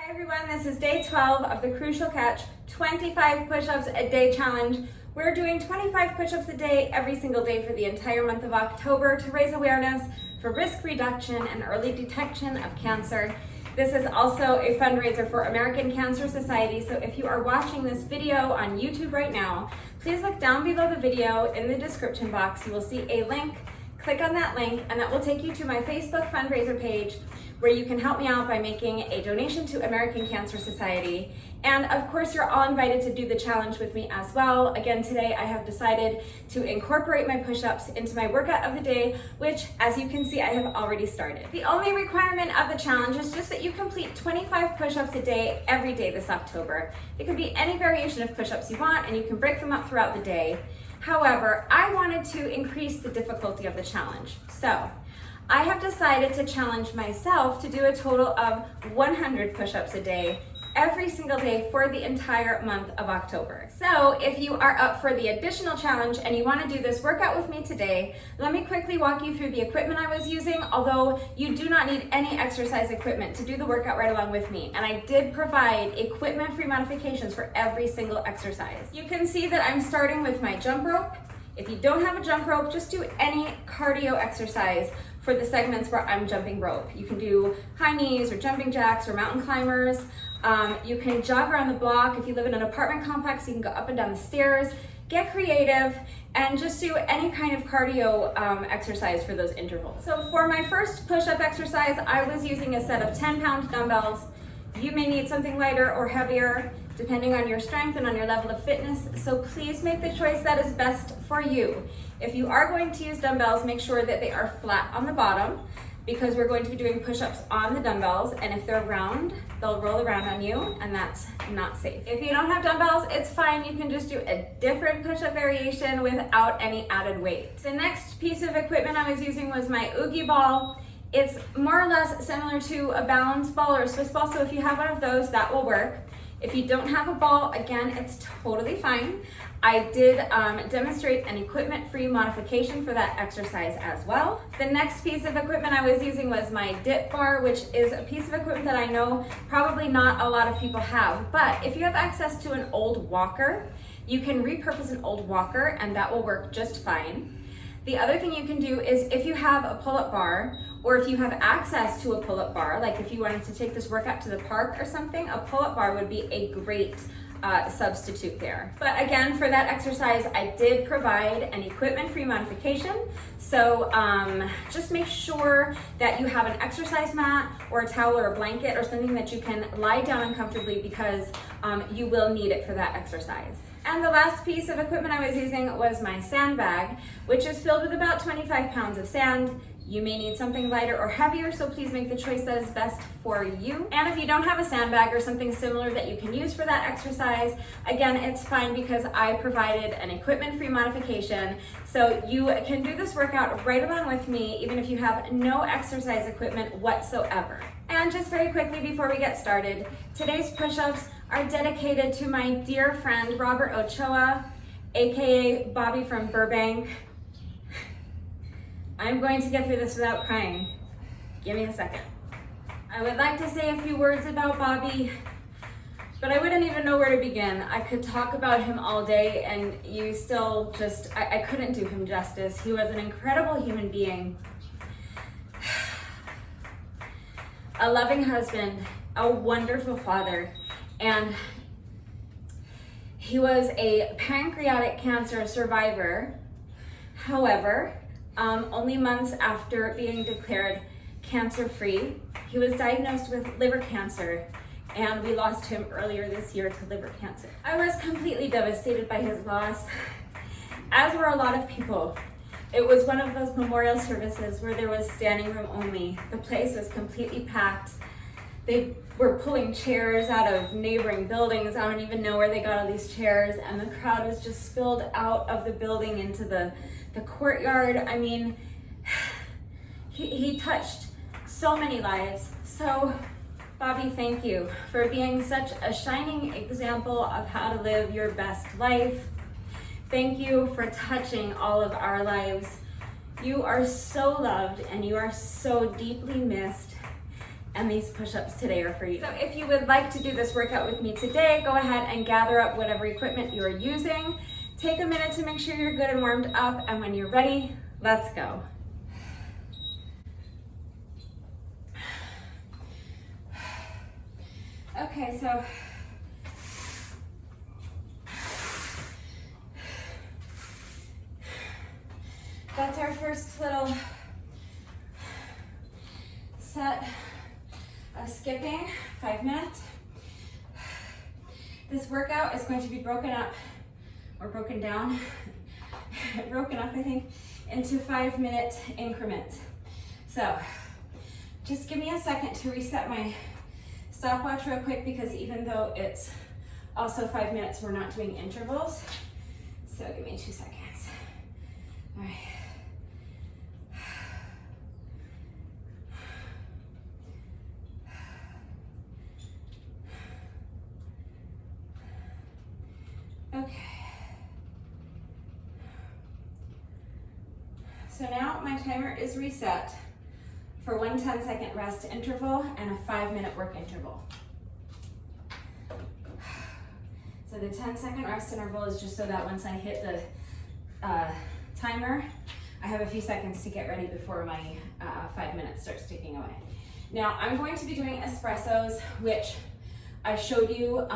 Hi everyone, this is day 12 of the Crucial Catch 25 push-ups a day challenge. We're doing 25 push-ups a day every single day for the entire month of October to raise awareness for risk reduction and early detection of cancer. This is also a fundraiser for American Cancer Society, so if you are watching this video on YouTube right now, please look down below the video in the description box. You will see a link. Click on that link and that will take you to my Facebook fundraiser page where you can help me out by making a donation to American Cancer Society. And of course, you're all invited to do the challenge with me as well. Again, today I have decided to incorporate my push-ups into my workout of the day, which as you can see, I have already started. The only requirement of the challenge is just that you complete 25 push-ups a day every day this October. It could be any variation of push-ups you want and you can break them up throughout the day. However, I wanted to increase the difficulty of the challenge. So I have decided to challenge myself to do a total of 100 push-ups a day every single day for the entire month of October. So if you are up for the additional challenge and you want to do this workout with me today, let me quickly walk you through the equipment I was using, although you do not need any exercise equipment to do the workout right along with me. And I did provide equipment-free modifications for every single exercise. You can see that I'm starting with my jump rope. If you don't have a jump rope, just do any cardio exercise for the segments where I'm jumping rope. You can do high knees or jumping jacks or mountain climbers. You can jog around the block. If you live in an apartment complex, you can go up and down the stairs. Get creative and just do any kind of cardio exercise for those intervals. So for my first push-up exercise, I was using a set of 10-pound dumbbells. You may need something lighter or heavier, depending on your strength and on your level of fitness, so please make the choice that is best for you. If you are going to use dumbbells, make sure that they are flat on the bottom because we're going to be doing push-ups on the dumbbells, and if they're round, they'll roll around on you, and that's not safe. If you don't have dumbbells, it's fine. You can just do a different push-up variation without any added weight. The next piece of equipment I was using was my Oogie ball. It's more or less similar to a balance ball or a Swiss ball, so if you have one of those, that will work. If you don't have a ball, again, it's totally fine. I did demonstrate an equipment-free modification for that exercise as well. The next piece of equipment I was using was my dip bar, which is a piece of equipment that I know probably not a lot of people have, but if you have access to an old walker, you can repurpose an old walker and that will work just fine. The other thing you can do is if you have a pull-up bar, or if you have access to a pull-up bar, like if you wanted to take this workout to the park or something, a pull-up bar would be a great substitute there. But again, for that exercise, I did provide an equipment-free modification. So just make sure that you have an exercise mat or a towel or a blanket or something that you can lie down uncomfortably because you will need it for that exercise. And the last piece of equipment I was using was my sandbag, which is filled with about 25 pounds of sand. You may need something lighter or heavier, so please make the choice that is best for you. And if you don't have a sandbag or something similar that you can use for that exercise, again, it's fine because I provided an equipment-free modification. So you can do this workout right along with me, even if you have no exercise equipment whatsoever. And just very quickly before we get started, today's push-ups are dedicated to my dear friend, Robert Ochoa, AKA Bobby from Burbank. I'm going to get through this without crying. Give me a second. I would like to say a few words about Bobby, but I wouldn't even know where to begin. I could talk about him all day and you still just, I couldn't do him justice. He was an incredible human being, a loving husband, a wonderful father, and he was a pancreatic cancer survivor. However, only months after being declared cancer-free, he was diagnosed with liver cancer, and we lost him earlier this year to liver cancer. I was completely devastated by his loss, as were a lot of people. It was one of those memorial services where there was standing room only. The place was completely packed. They were pulling chairs out of neighboring buildings. I don't even know where they got all these chairs, and the crowd was just spilled out of the building into the courtyard. I mean, he touched so many lives. So, Bobby, thank you for being such a shining example of how to live your best life. Thank you for touching all of our lives. You are so loved and you are so deeply missed. and these push-ups today are for you. So if you would like to do this workout with me today, go ahead and gather up whatever equipment you are using. Take a minute to make sure you're good and warmed up, and when you're ready, let's go. Okay, so that's our first little set of skipping, 5 minutes. This workout is going to be broken up, or broken down, broken up, I think, into 5-minute increments. So just give me a second to reset my stopwatch real quick, because even though it's also 5 minutes, we're not doing intervals. So give me 2 seconds. All right. Okay. So now my timer is reset for one 10-second rest interval and a 5-minute work interval. So the 10-second rest interval is just so that once I hit the timer, I have a few seconds to get ready before my 5 minutes starts ticking away. Now I'm going to be doing espressos, which I showed you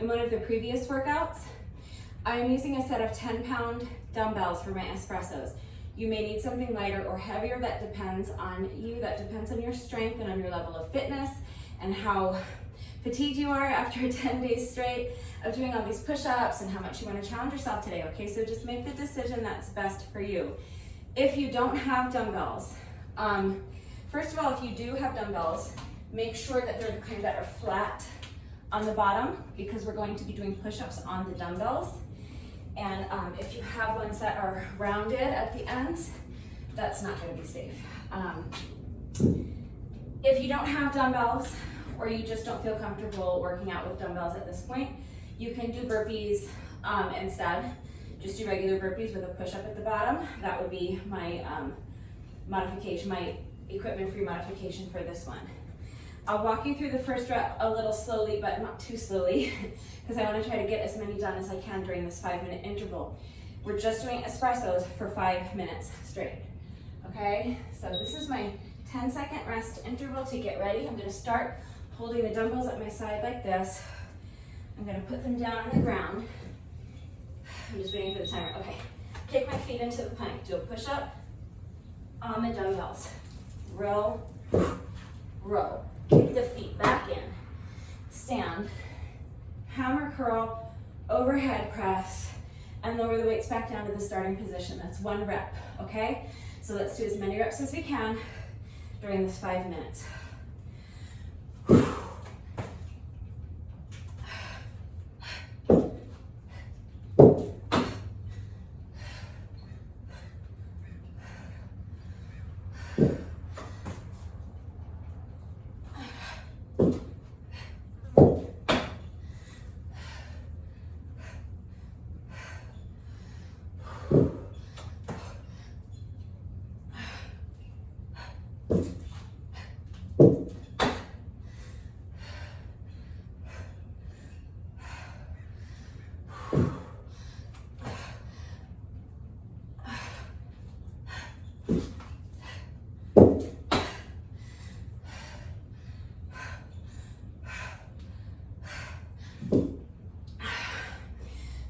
in one of the previous workouts. I'm using a set of 10-pound dumbbells for my espressos. You may need something lighter or heavier. That depends on you. That depends on your strength and on your level of fitness and how fatigued you are after 10 days straight of doing all these push-ups and how much you want to challenge yourself today, okay? So just make the decision that's best for you. If you don't have dumbbells, first of all, if you do have dumbbells, make sure that they're the kind that are flat on the bottom, because we're going to be doing push-ups on the dumbbells. And if you have ones that are rounded at the ends, that's not going to be safe. If you don't have dumbbells, or you just don't feel comfortable working out with dumbbells at this point, you can do burpees instead. Just do regular burpees with a push-up at the bottom. That would be my modification, my equipment-free modification for this one. I'll walk you through the first rep a little slowly, but not too slowly, because I want to try to get as many done as I can during this 5-minute interval. We're just doing espressos for 5 minutes straight, okay? So this is my 10-second rest interval to get ready. I'm going to start holding the dumbbells at my side like this. I'm going to put them down on the ground. I'm just waiting for the timer. Okay, kick my feet into the plank. Do a push-up on the dumbbells. Row, row. Kick the feet back in. Stand, hammer curl, overhead press, and lower the weights back down to the starting position. That's 1 rep, okay? So let's do as many reps as we can during this 5 minutes.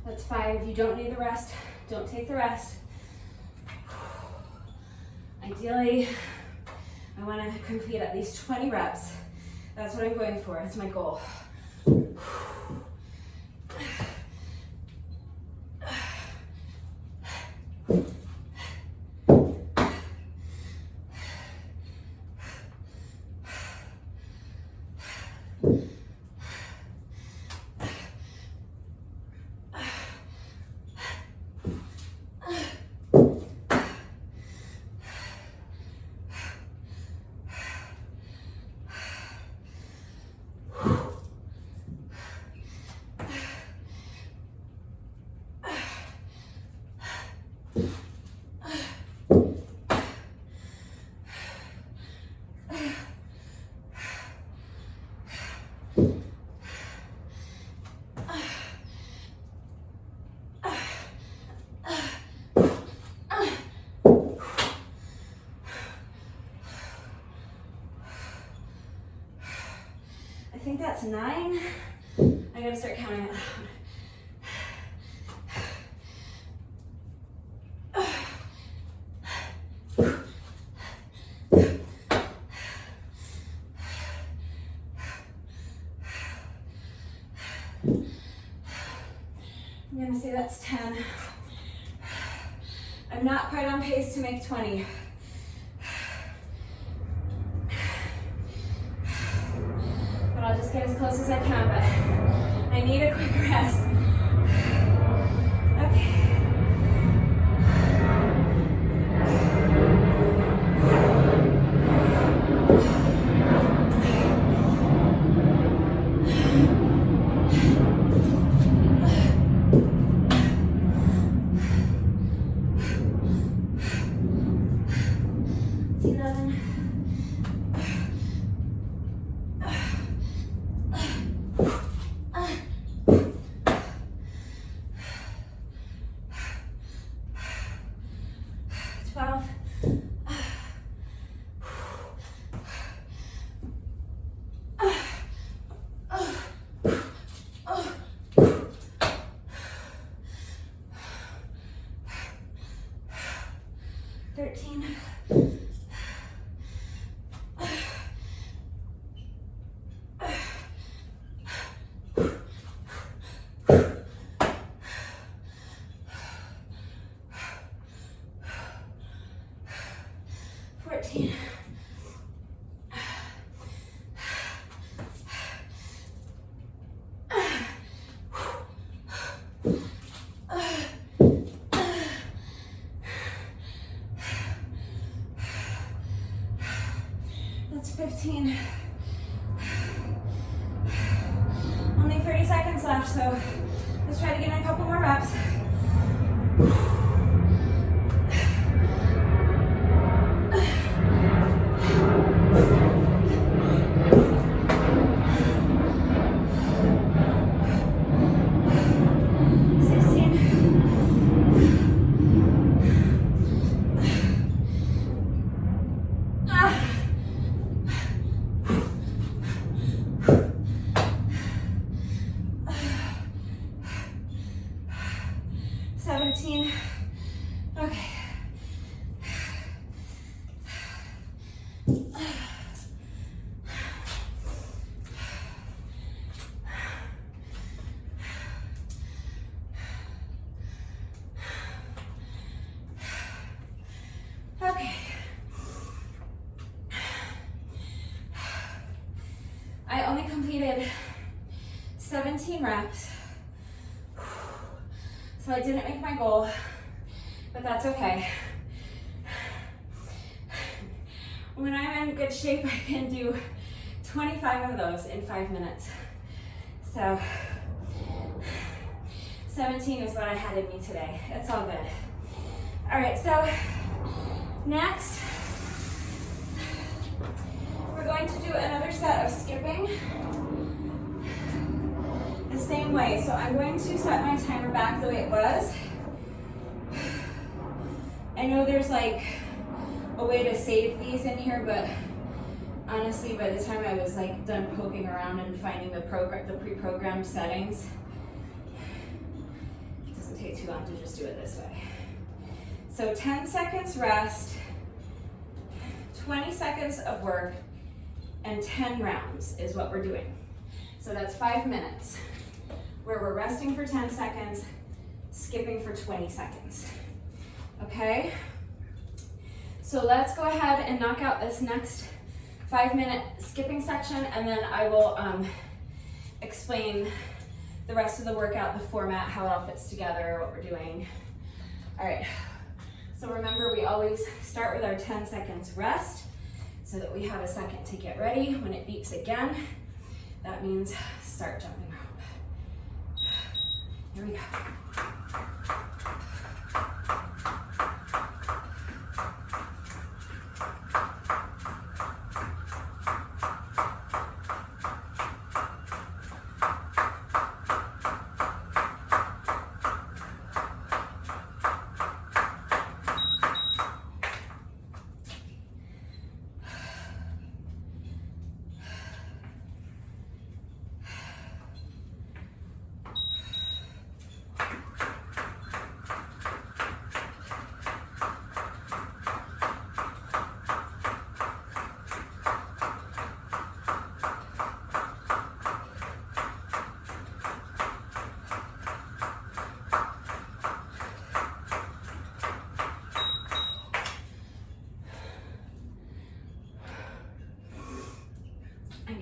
That's 5. If you don't need the rest, don't take the rest. Ideally, I want to complete at least 20 reps. That's what I'm going for. It's my goal. I think that's 9. I gotta start counting it loud. I'm gonna say that's 10. I'm not quite on pace to make 20. But I'll just get as close as I can, but I need a quick rest. Okay. That's 15. Only 30 seconds left, so let's try to get in a couple more reps. 17. Okay. Okay. I only completed 17 reps. So I didn't make my goal, but that's okay. When I'm in good shape, I can do 25 of those in 5 minutes. So 17 is what I had in me today. It's all good. All right, so next, we're going to do another set of skipping. The same way, so I'm going to set my timer back the way it was. I know there's like a way to save these in here, but honestly, by the time I was like done poking around and finding the pre-programmed settings, it doesn't take too long to just do it this way. So 10 seconds rest, 20 seconds of work, and 10 rounds is what we're doing. So that's 5 minutes, where we're resting for 10 seconds, skipping for 20 seconds. Okay? So let's go ahead and knock out this next 5-minute skipping section, and then I will explain the rest of the workout, the format, how it all fits together, what we're doing. All right, so remember, we always start with our 10 seconds rest so that we have a second to get ready. When it beeps again, that means start jumping rope. Here we go.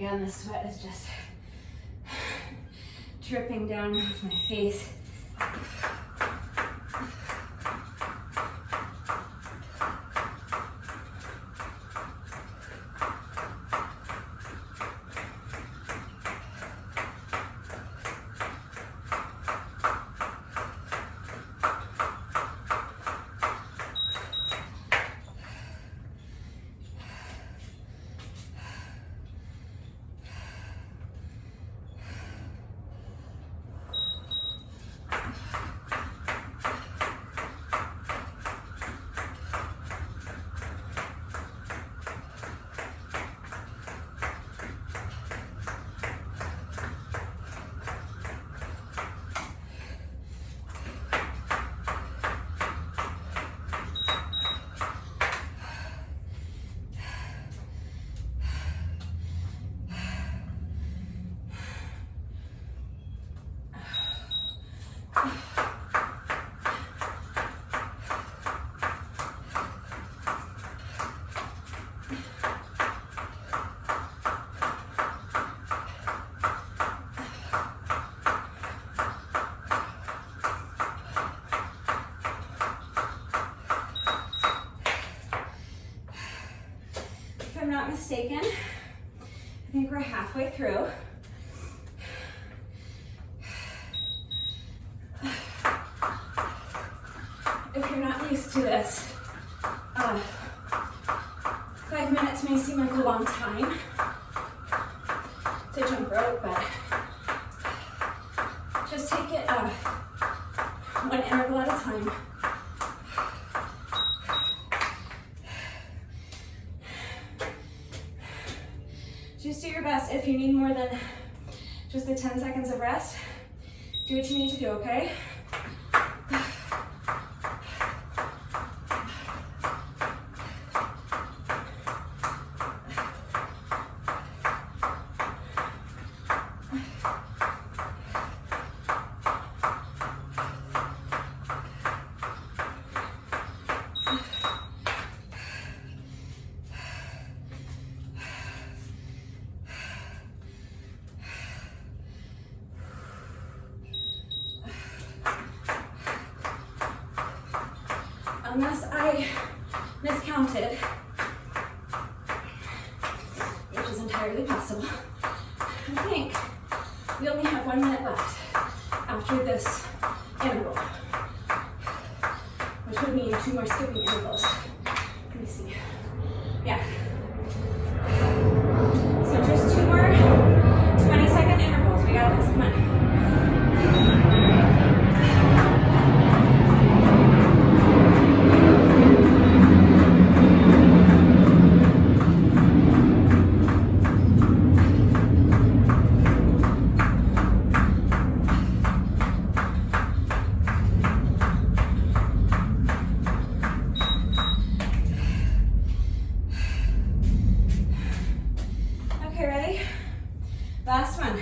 again, the sweat is just dripping down off my face. If I'm not mistaken, I think we're halfway through. If you're not used to this, 5 minutes may seem like a long time to jump rope, but just take it one interval at a time. Just do your best. If you need more than just the 10 seconds of rest, do what you need to do, okay? Unless I miscounted, which is entirely possible, I think we only have 1 minute left after this interval, which would mean 2 more skipping intervals. Let me see. Yeah. So just 2 more 20-second intervals. We got this. Come on. Last one.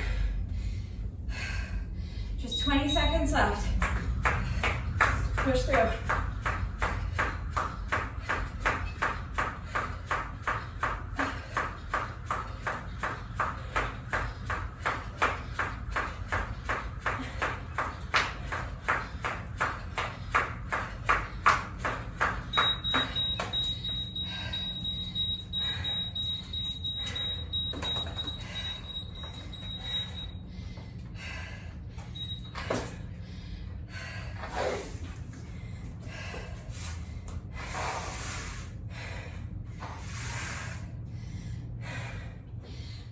Just 20 seconds left. Push through.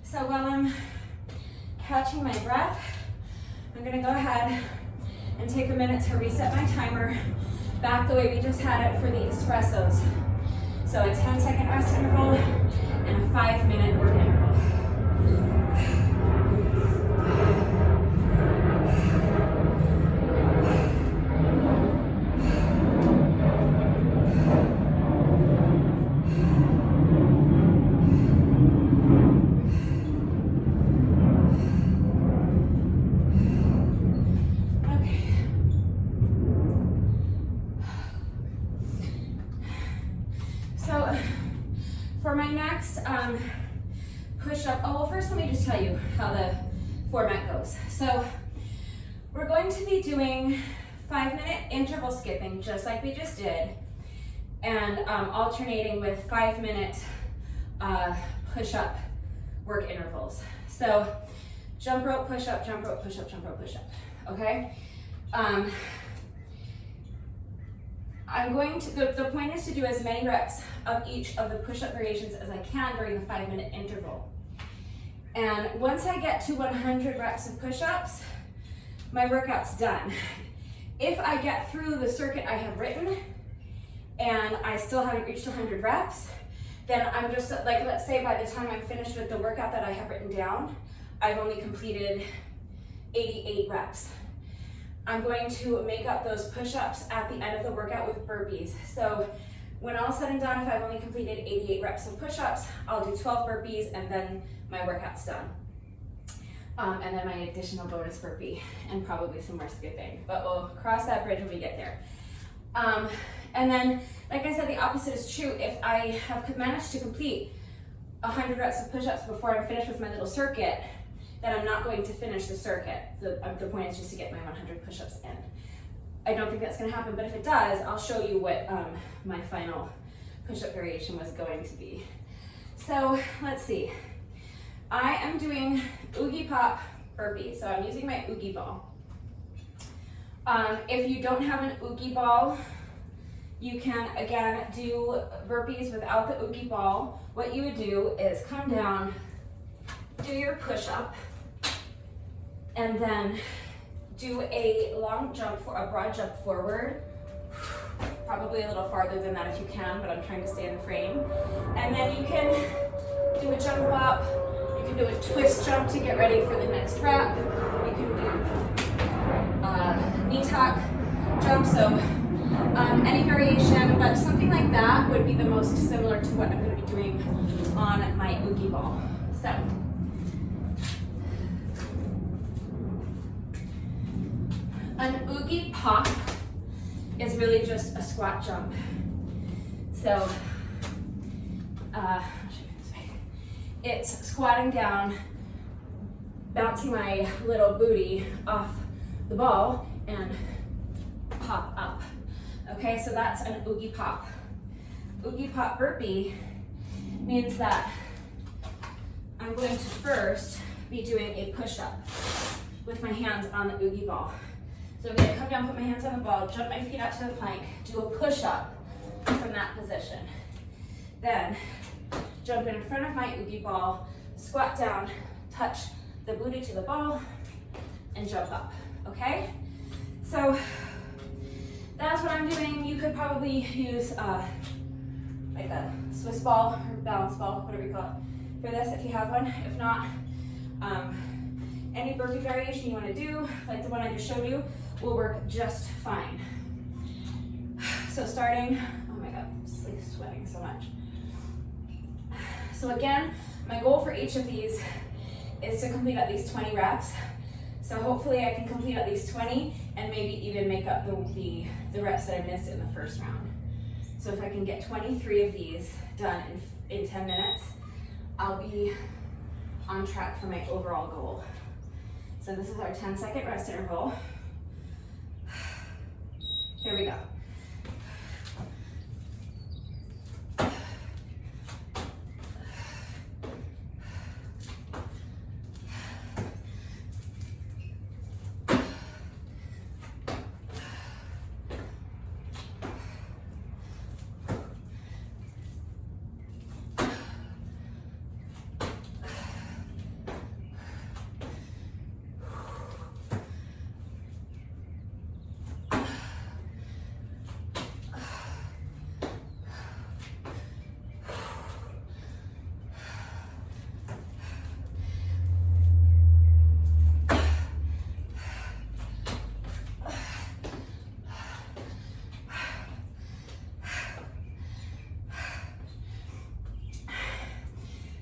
So while I'm catching my breath, I'm gonna go ahead and take a minute to reset my timer back the way we just had it for the espressos. So a 10-second rest interval and a 5-minute work interval. For my next to tell you how the format goes. So we're going to be doing 5-minute interval skipping, just like we just did, and alternating with 5-minute push-up work intervals. So jump rope, push-up, jump rope, push-up, jump rope, push-up, okay? I'm going to, the point is to do as many reps of each of the push-up variations as I can during the 5-minute interval. And once I get to 100 reps of push-ups, my workout's done. If I get through the circuit I have written and I still haven't reached 100 reps, then I'm just like, let's say by the time I'm finished with the workout that I have written down, I've only completed 88 reps. I'm going to make up those push-ups at the end of the workout with burpees. So when all said and done, if I've only completed 88 reps of push-ups, I'll do 12 burpees and then my workout's done. And then my additional bonus burpee and probably some more skipping, but we'll cross that bridge when we get there. And then, like I said, the opposite is true. If I have managed to complete 100 reps of push-ups before I'm finished with my little circuit, then I'm not going to finish the circuit. The point is just to get my 100 push-ups in. I don't think that's gonna happen, but if it does, I'll show you what my final push-up variation was going to be. So let's see. I am doing Oogie Pop burpee, so I'm using my Oogie ball. If you don't have an Oogie ball, you can, again, do burpees without the Oogie ball. What you would do is come down, do your push-up, and then do a long jump, for a broad jump forward, probably a little farther than that if you can, but I'm trying to stay in the frame. And then you can do a jump up, you can do a twist jump to get ready for the next rep, you can do knee tuck jump, so any variation, but something like that would be the most similar to what I'm going to be doing on my Oogie ball. So, an Oogie Pop is really just a squat jump. So, I'll show you this way. It's squatting down, bouncing my little booty off the ball, and pop up. Okay, so that's an Oogie Pop. Oogie Pop burpee means that I'm going to first be doing a push-up with my hands on the Oogie ball. So I'm going to come down, put my hands on the ball, jump my feet out to the plank, do a push-up from that position. Then jump in front of my Oogie ball, squat down, touch the booty to the ball, and jump up, okay? So that's what I'm doing. You could probably use like a Swiss ball or balance ball, whatever you call it, for this if you have one. If not, any burpee variation you want to do, like the one I just showed you, will work just fine. So starting, oh my God, I'm just like sweating so much. So again, my goal for each of these is to complete at least 20 reps. So hopefully I can complete at least 20 and maybe even make up the reps that I missed in the first round. So if I can get 23 of these done in 10 minutes, I'll be on track for my overall goal. So this is our 10-second rest interval. Here we go.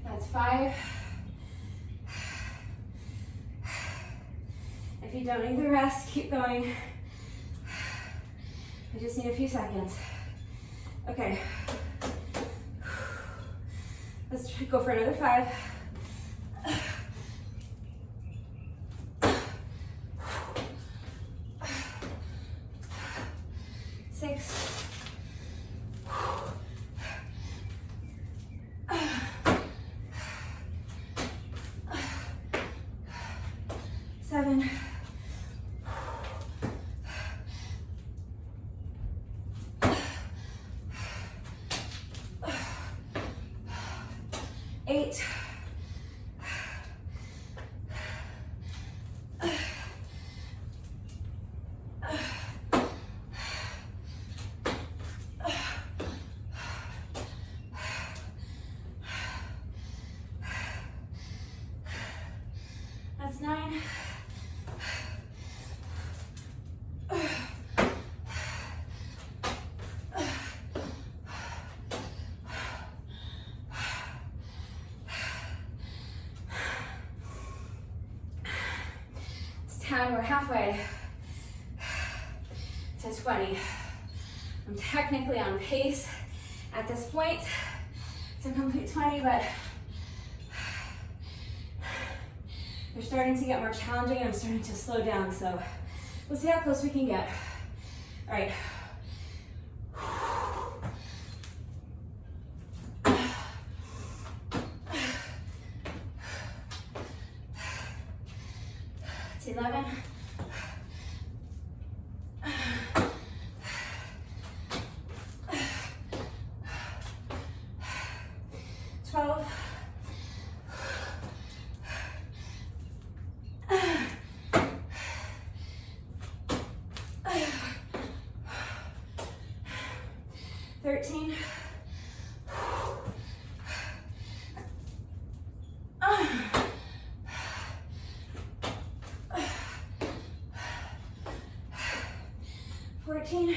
That's 5. If you don't need the rest, keep going. I just need a few seconds. Okay. Let's go for another 5. 7, 8, 9, 10, we're halfway to 20. I'm technically on pace at this point to complete 20, but they're starting to get more challenging and I'm starting to slow down, so we'll see how close we can get. All right. It's 11. 12. 13. 14.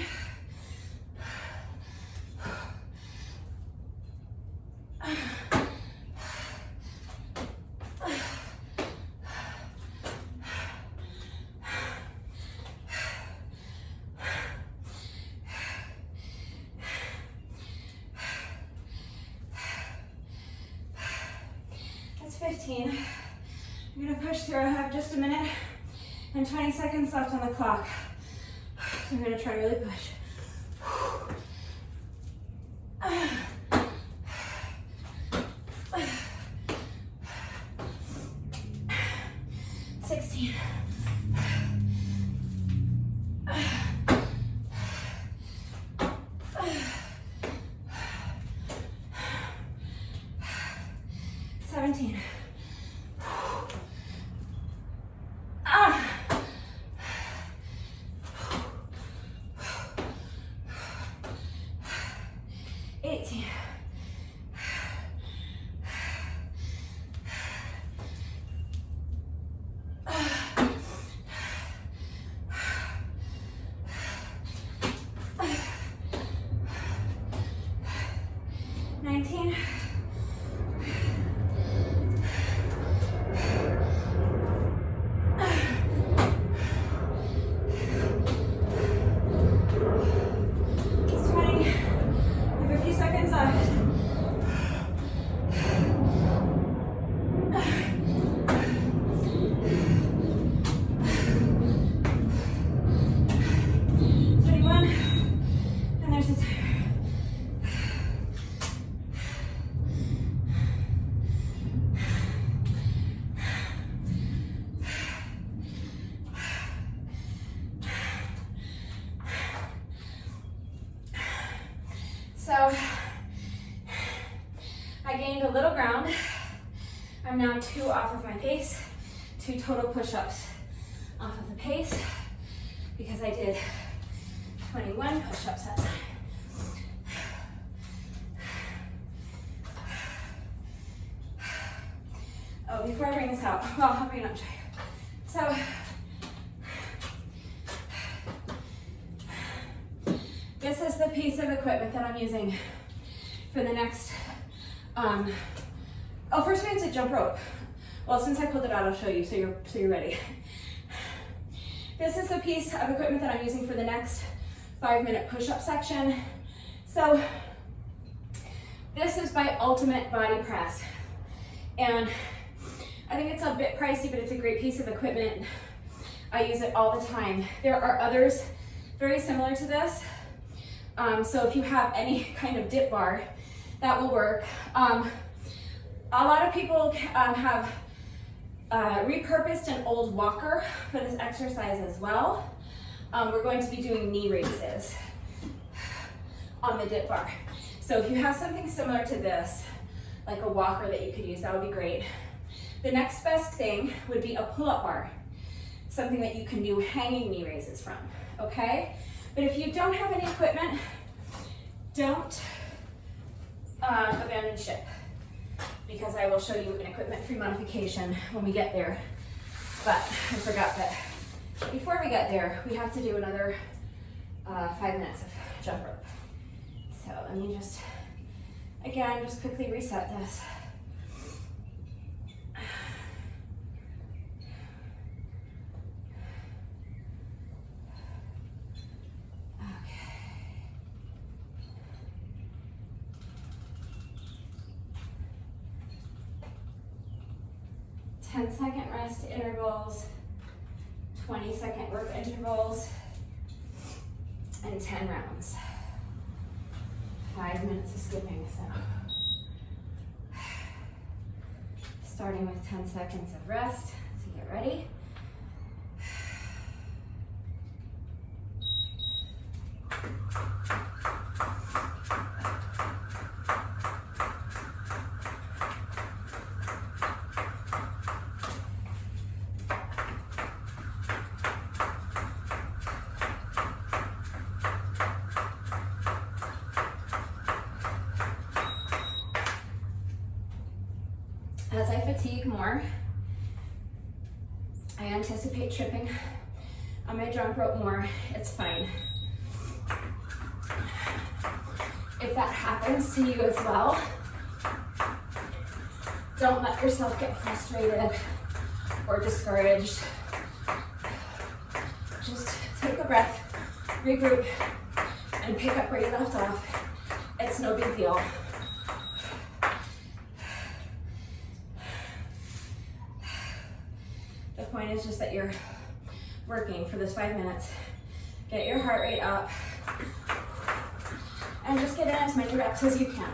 15. I'm gonna push through. I have just a minute and 20 seconds left on the clock. So I'm gonna try to really push. 16. 17. 18. 19. 21, and there's the timer. So I gained a little ground. I'm now 2 off of my pace, 2 total push-ups off of the pace because I did 21 push-ups that time. Oh, before I bring this out, well, I'll bring it up to you. So, this is the piece of equipment that I'm using for the next, first we have to jump rope. Well, since I pulled it out, I'll show you so you're ready. This is the piece of equipment that I'm using for the next 5-minute push-up section. So this is by Ultimate Body Press. And I think it's a bit pricey, but it's a great piece of equipment. I use it all the time. There are others very similar to this. So if you have any kind of dip bar, that will work. A lot of people have repurposed an old walker for this exercise as well. We're going to be doing knee raises on the dip bar. So if you have something similar to this, like a walker that you could use, that would be great. The next best thing would be a pull-up bar, something that you can do hanging knee raises from, okay? But if you don't have any equipment, don't abandon ship, because I will show you an equipment-free modification when we get there. But I forgot that before we get there, we have to do another 5 minutes of jump rope. So let me just, again, just quickly reset this. Okay. 10-second rest intervals, 20-second work intervals, and 10 rounds. 5 minutes of skipping, so. Starting with 10 seconds of rest to get ready. As I fatigue more, I anticipate tripping on my jump rope more. It's fine. If that happens to you as well, don't let yourself get frustrated or discouraged. Just take a breath, regroup, and pick up where you left off. It's no big deal. The point is just that you're working for this 5 minutes. Get your heart rate up and just get in as many reps as you can.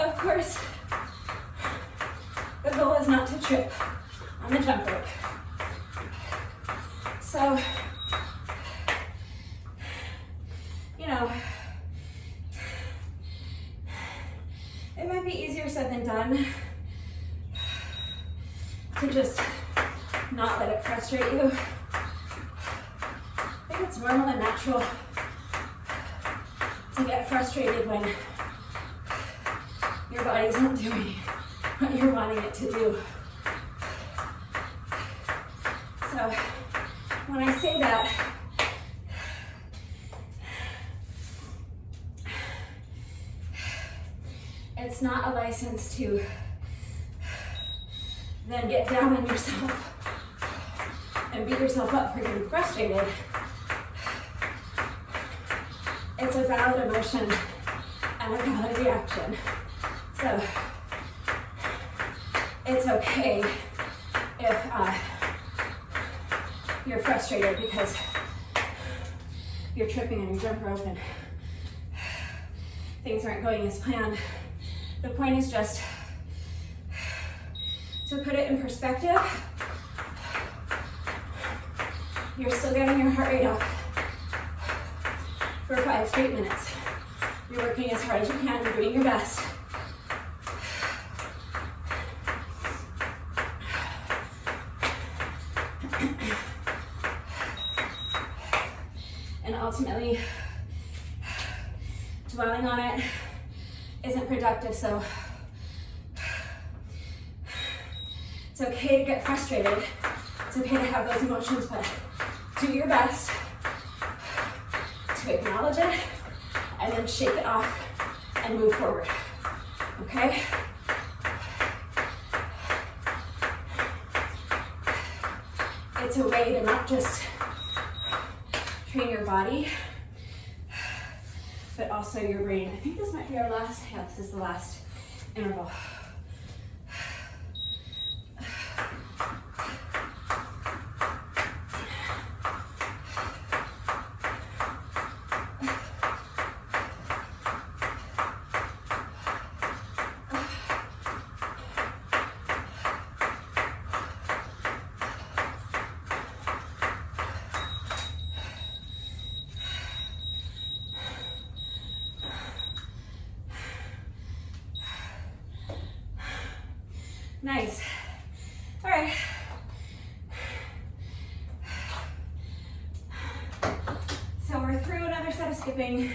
Of course, the goal is not to trip on the jump rope. So, you know, it might be easier said than done to just not let it frustrate you. I think it's normal and natural to get frustrated when your body's not doing what you're wanting it to do. So when I say that, it's not a license to then get down on yourself and beat yourself up for getting frustrated. It's a valid emotion and a valid reaction. So it's okay if you're frustrated because you're tripping on your jump rope and things aren't going as planned. The point is just to put it in perspective. You're still getting your heart rate up for 5 straight minutes. You're working as hard as you can, you're doing your best. And ultimately, dwelling on it isn't productive, so it's okay to get frustrated. It's okay to have those emotions, but do your best to acknowledge it and then shake it off and move forward, okay? It's a way to not just train your body, but also your brain. I think this might be our last, yeah, this is the last interval. Nice. All right. So we're through another set of skipping.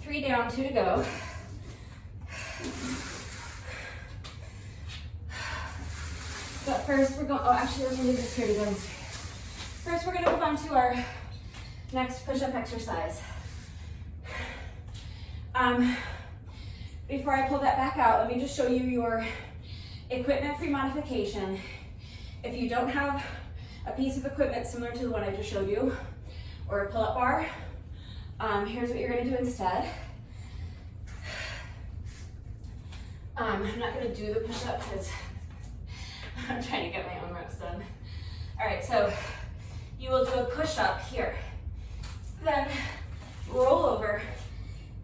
Three down, two to go. But first we're going, oh, actually let me leave this here to demonstrate. First we're going to move on to our next push-up exercise. Before I pull that back out, let me just show you your equipment-free modification. If you don't have a piece of equipment similar to the one I just showed you, or a pull-up bar, here's what you're going to do instead. I'm not going to do the push-up because I'm trying to get my own reps done. All right, so you will do a push-up here. Then roll over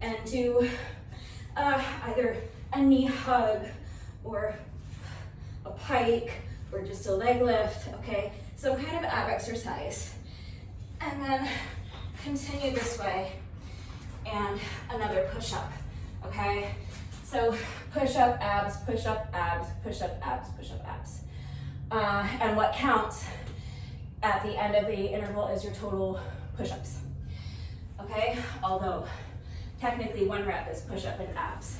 and do either a knee hug or a pike or just a leg lift, okay? Some kind of ab exercise. And then continue this way and another push-up, okay? So push-up, abs, push-up, abs, push-up, abs, push-up, abs. And what counts at the end of the interval is your total push-ups, okay? Although technically one rep is push-up and abs,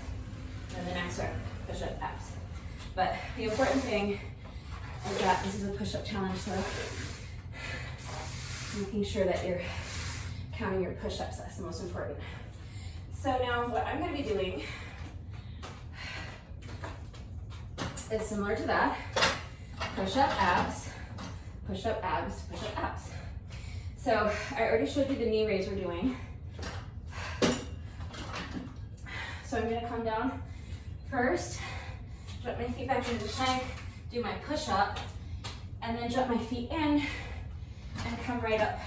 and the next rep, push-up, abs. But the important thing is that this is a push-up challenge, so making sure that you're counting your push-ups, that's the most important. So now what I'm gonna be doing is similar to that. Push-up, abs, push-up, abs, push-up, abs. So I already showed you the knee raise we're doing. So I'm gonna come down first, jump my feet back into the plank, do my push-up, and then jump my feet in and come right up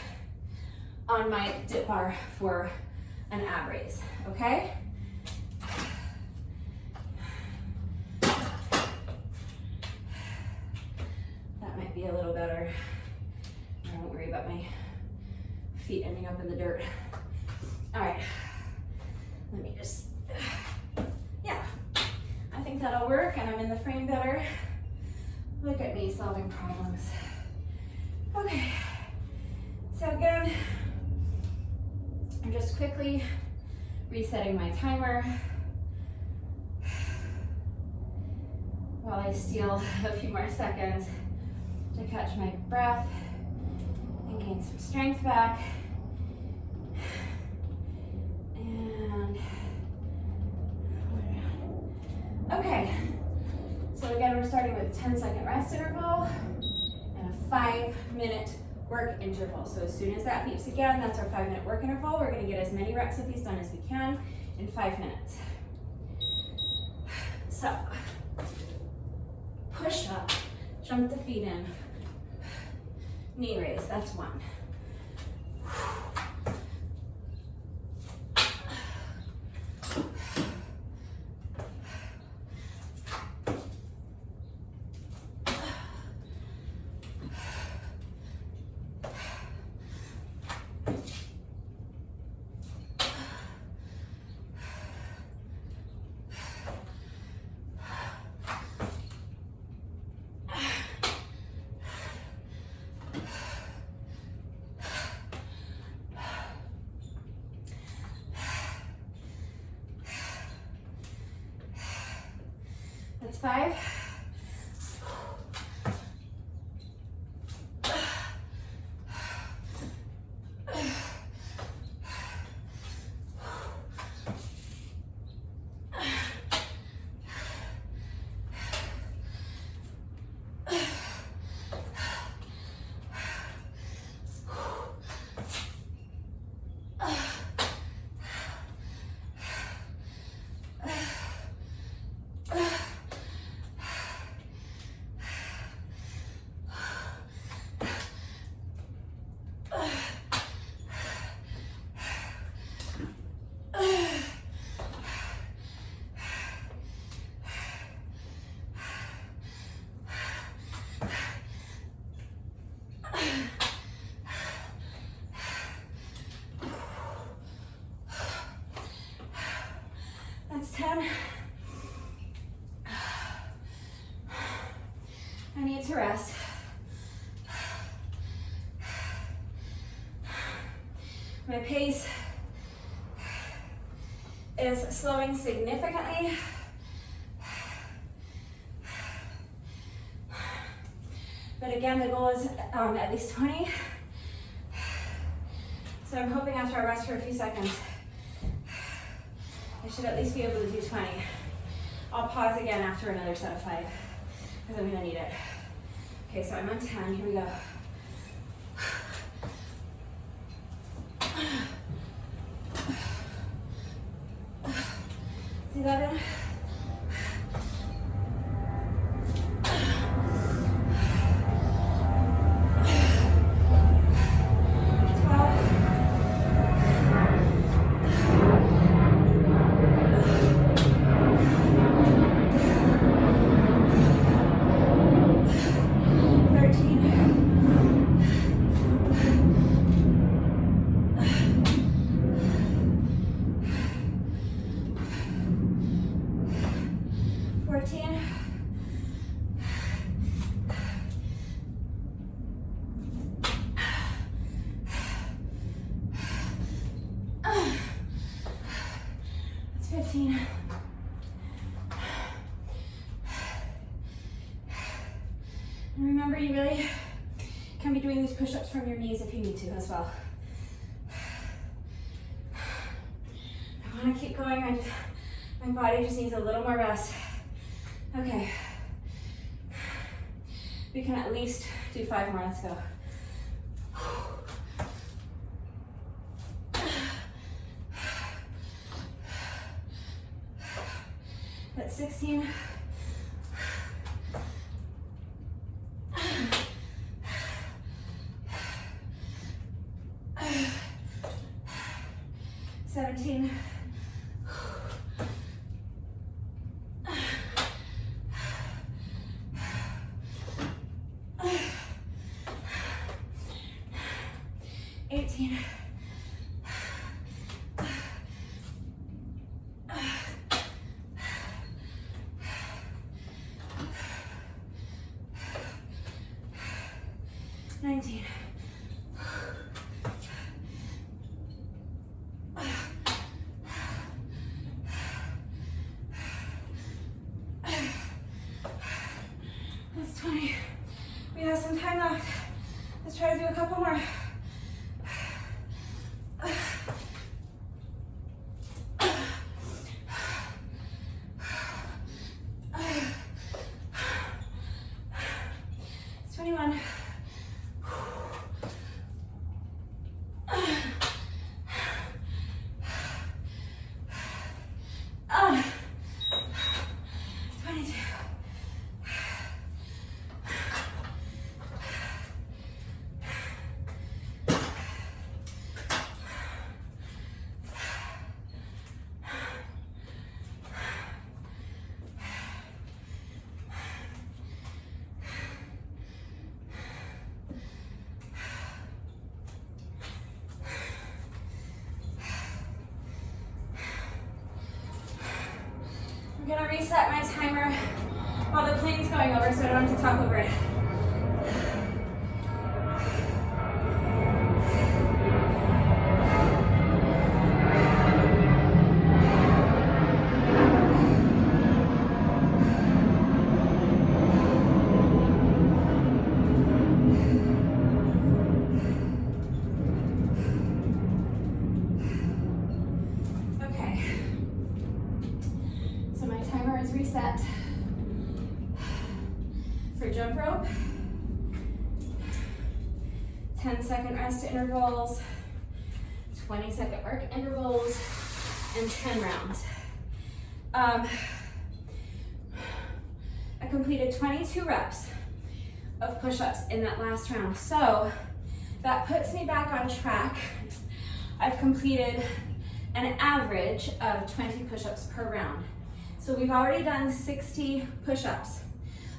on my dip bar for an ab raise, okay? That might be a little better. I won't worry about my feet ending up in the dirt. All right, let me just, yeah, I think that'll work and I'm in the frame better. Look at me solving problems. Okay, so again, I'm just quickly resetting my timer while I steal a few more seconds to catch my breath and gain some strength back. And okay, so again, we're starting with a 10-second rest interval and a 5-minute work interval. So as soon as that beeps again, that's our 5-minute work interval. We're gonna get as many reps of these done as we can in 5 minutes. So, push up, jump the feet in, knee raise, that's 1. That's 5. That's 10. I need to rest. My pace is slowing significantly. But again, the goal is at least 20. So I'm hoping after I rest for a few seconds, I should at least be able to do 20. I'll pause again after another set of 5, because I'm gonna need it. Okay, so I'm on 10, here we go. 11. 14. 15. And remember, you really can be doing these push-ups from your knees if you need to as well. I want to keep going. My body just needs a little more rest. Okay. We can at least do 5 more. Let's go. That's 16. 17. 18. 19. 20. We have some time left. Let's try to do a couple more. It's 21. 22. I'm gonna reset my timer while the plane's going over so I don't have to talk over it. reset. For jump rope, 10-second rest intervals, 20-second work intervals, and 10 rounds. I completed 22 reps of push-ups in that last round. So that puts me back on track. I've completed an average of 20 push-ups per round. So we've already done 60 push-ups.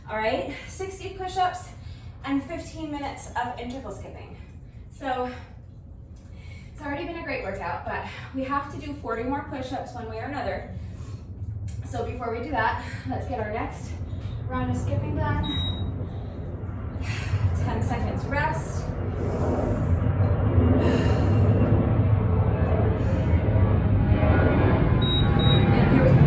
All right, 60 push-ups and 15 minutes of interval skipping. So it's already been a great workout, but we have to do 40 more push-ups one way or another. So before we do that, let's get our next round of skipping done. 10 seconds rest. And here we go.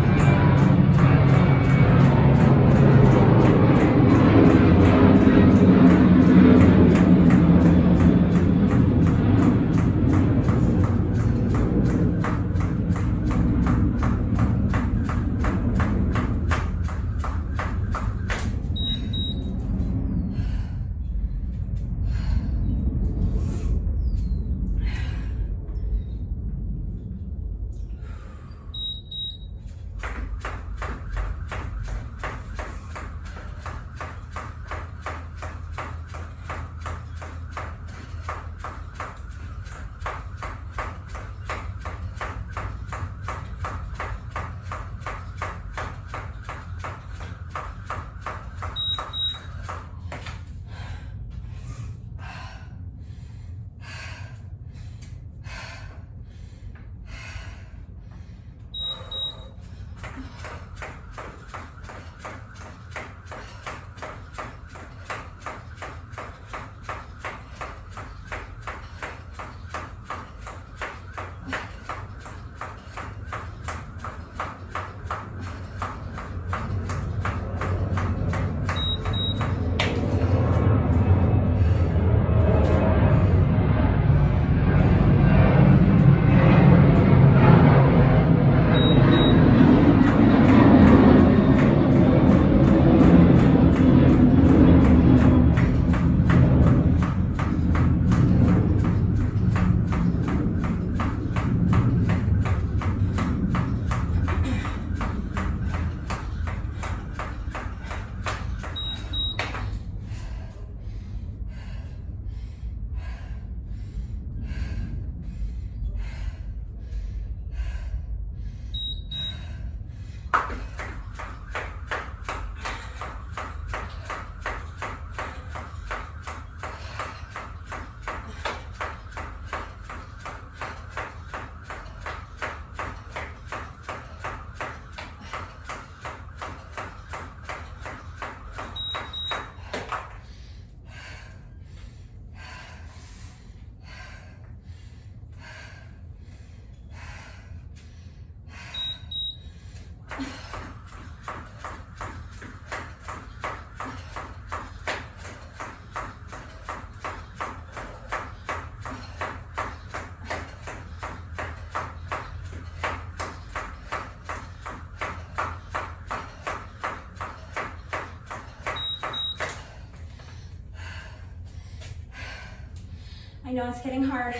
I know it's getting hard.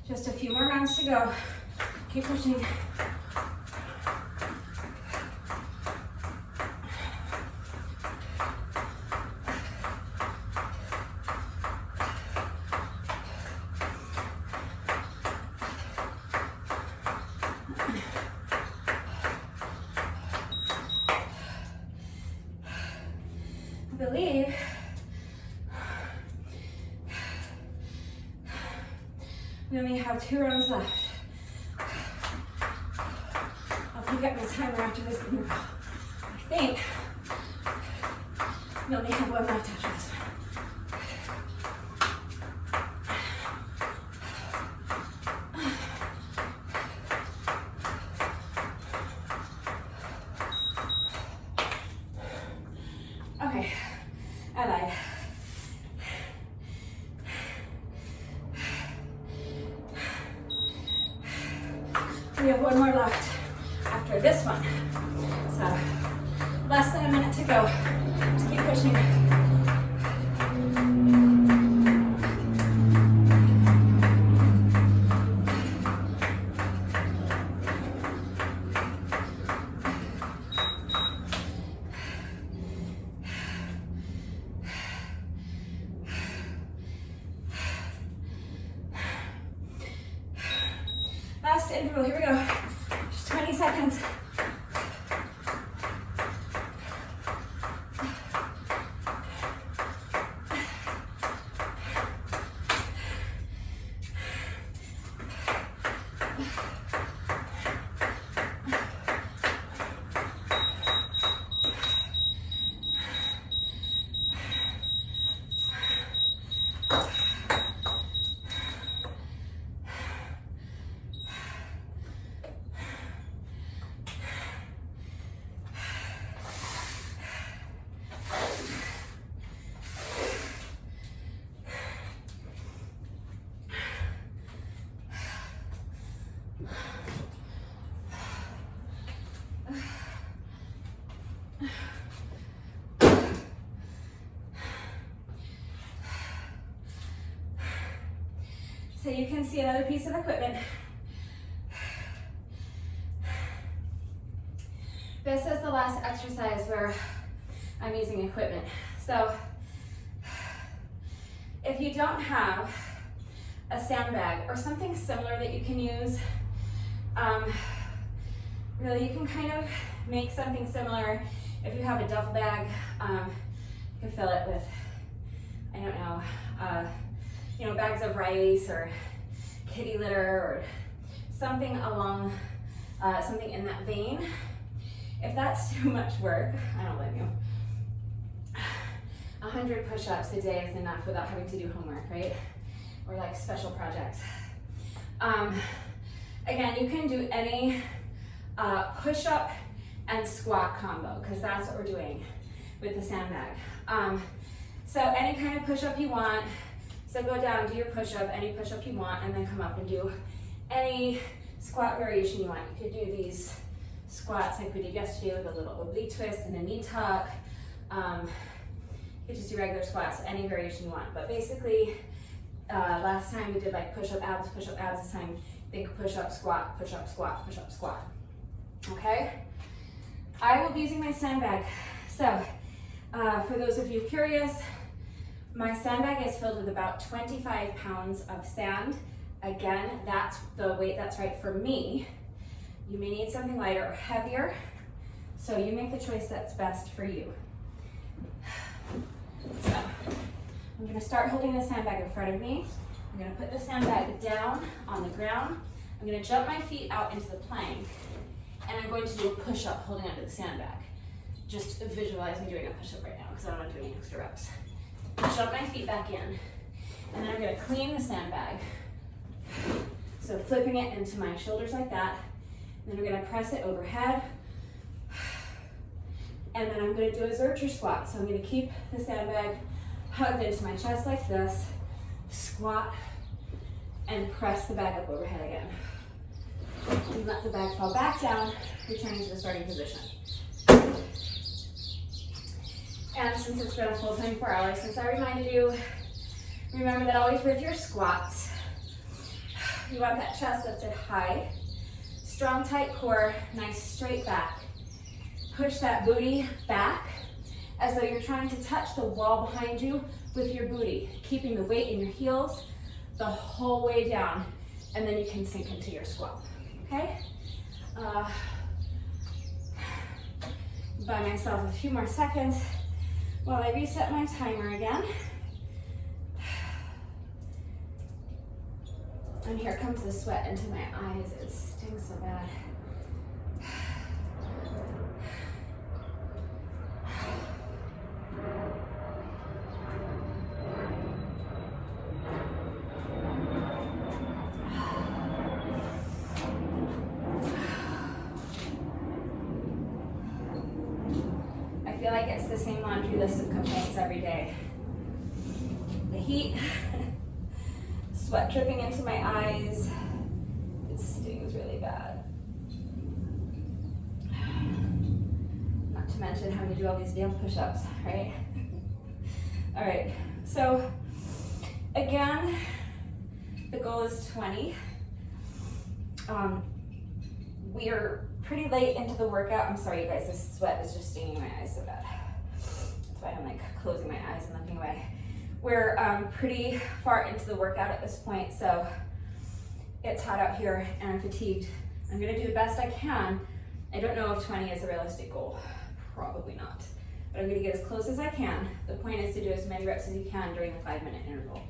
Just a few more rounds to go. Keep pushing. I believe we only have 2 rounds left. I'll pick up my timer after this interval. I think we only have 1 left after this one. Okay, I lied. We have one more left after this one. So less than a minute to go. Just keep pushing. Last interval, here we go. Just 20 seconds. So you can see another piece of equipment. This is the last exercise where I'm using equipment. So if you don't have a sandbag or something similar that you can use, really you can kind of make something similar. If you have a duffel bag, you can fill it with, I don't know, bags of rice or kitty litter or something along, something in that vein. If that's too much work, I don't blame you. 100 push-ups a day is enough without having to do homework, right? Or like special projects. Again, you can do any push-up and squat combo because that's what we're doing with the sandbag. So any kind of push-up you want. So go down, do your push-up, any push-up you want, and then come up and do any squat variation you want. You could do these squats like we did yesterday with a little oblique twist and a knee tuck. You could just do regular squats, any variation you want. But basically, last time we did like push-up abs. This time, think push-up, squat, push-up, squat, push-up, squat. Okay? I will be using my sandbag. So, for those of you curious, my sandbag is filled with about 25 pounds of sand. Again, that's the weight that's right for me. You may need something lighter or heavier, so you make the choice that's best for you. So, I'm gonna start holding the sandbag in front of me. I'm gonna put the sandbag down on the ground. I'm gonna jump my feet out into the plank, and I'm going to do a push-up holding onto the sandbag. Just visualize me doing a push-up right now, because I'm not doing any extra reps. Jump my feet back in, and then I'm gonna clean the sandbag. So flipping it into my shoulders like that, and then I'm gonna press it overhead, and then I'm gonna do a Zercher squat. So I'm gonna keep the sandbag hugged into my chest like this, squat, and press the bag up overhead again. And let the bag fall back down, returning to the starting position. And since it's been a full 24 hours since I reminded you, remember that always with your squats, you want that chest lifted high, strong tight core, nice straight back. Push that booty back as though you're trying to touch the wall behind you with your booty, keeping the weight in your heels the whole way down, and then you can sink into your squat, okay? Buy myself a few more seconds while I reset my timer again. And here comes the sweat into my eyes. It stings so bad. I feel like it's the same laundry list of complaints every day. The heat, sweat dripping into my eyes. It stings really bad. to mention having to do all these damn push-ups, right? All right, so again, the goal is 20. We are pretty late into the workout. I'm sorry, you guys, this sweat is just stinging my eyes so bad. That's why I'm like closing my eyes and looking away. We're pretty far into the workout at this point, so it's hot out here and I'm fatigued. I'm gonna do the best I can. I don't know if 20 is a realistic goal. Probably not. But I'm gonna get as close as I can. The point is to do as many reps as you can during the 5-minute interval.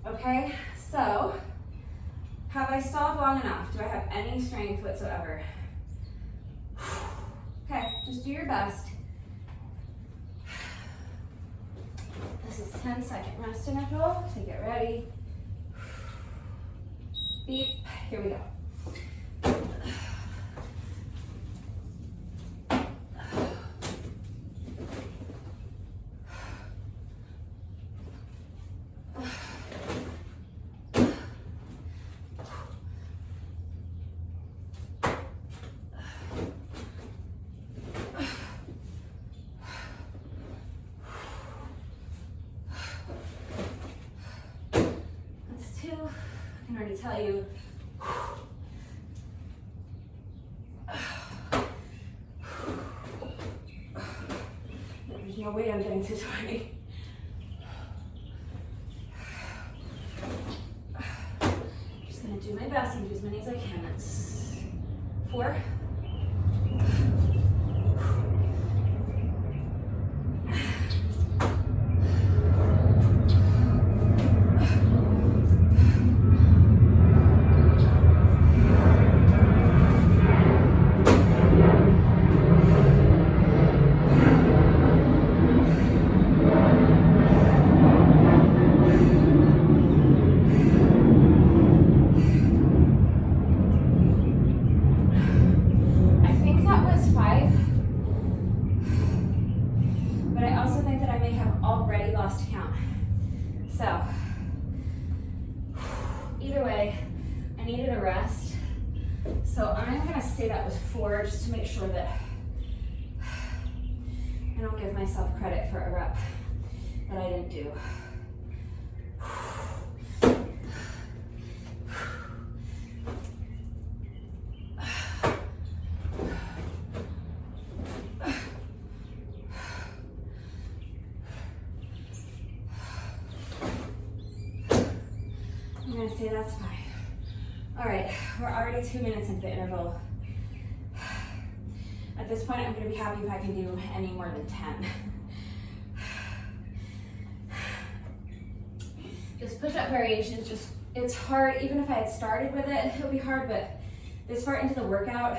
Okay, so have I stalled long enough? Do I have any strength whatsoever? Okay, just do your best. This is 10-second rest interval to get ready. Beep, here we go. I can already tell you, there's no way I'm getting to 20. Just gonna do my best and do as many as I can. That's 4. So, either way, I needed a rest. So I'm gonna say that was 4 just to make sure that I don't give myself credit for a rep that I didn't do. I'm gonna say that's 5. All right, we're already 2 minutes into the interval. At this point, I'm gonna be happy if I can do any more than 10. This push-up variation is just, it's hard. Even if I had started with it, it would be hard, but this far into the workout,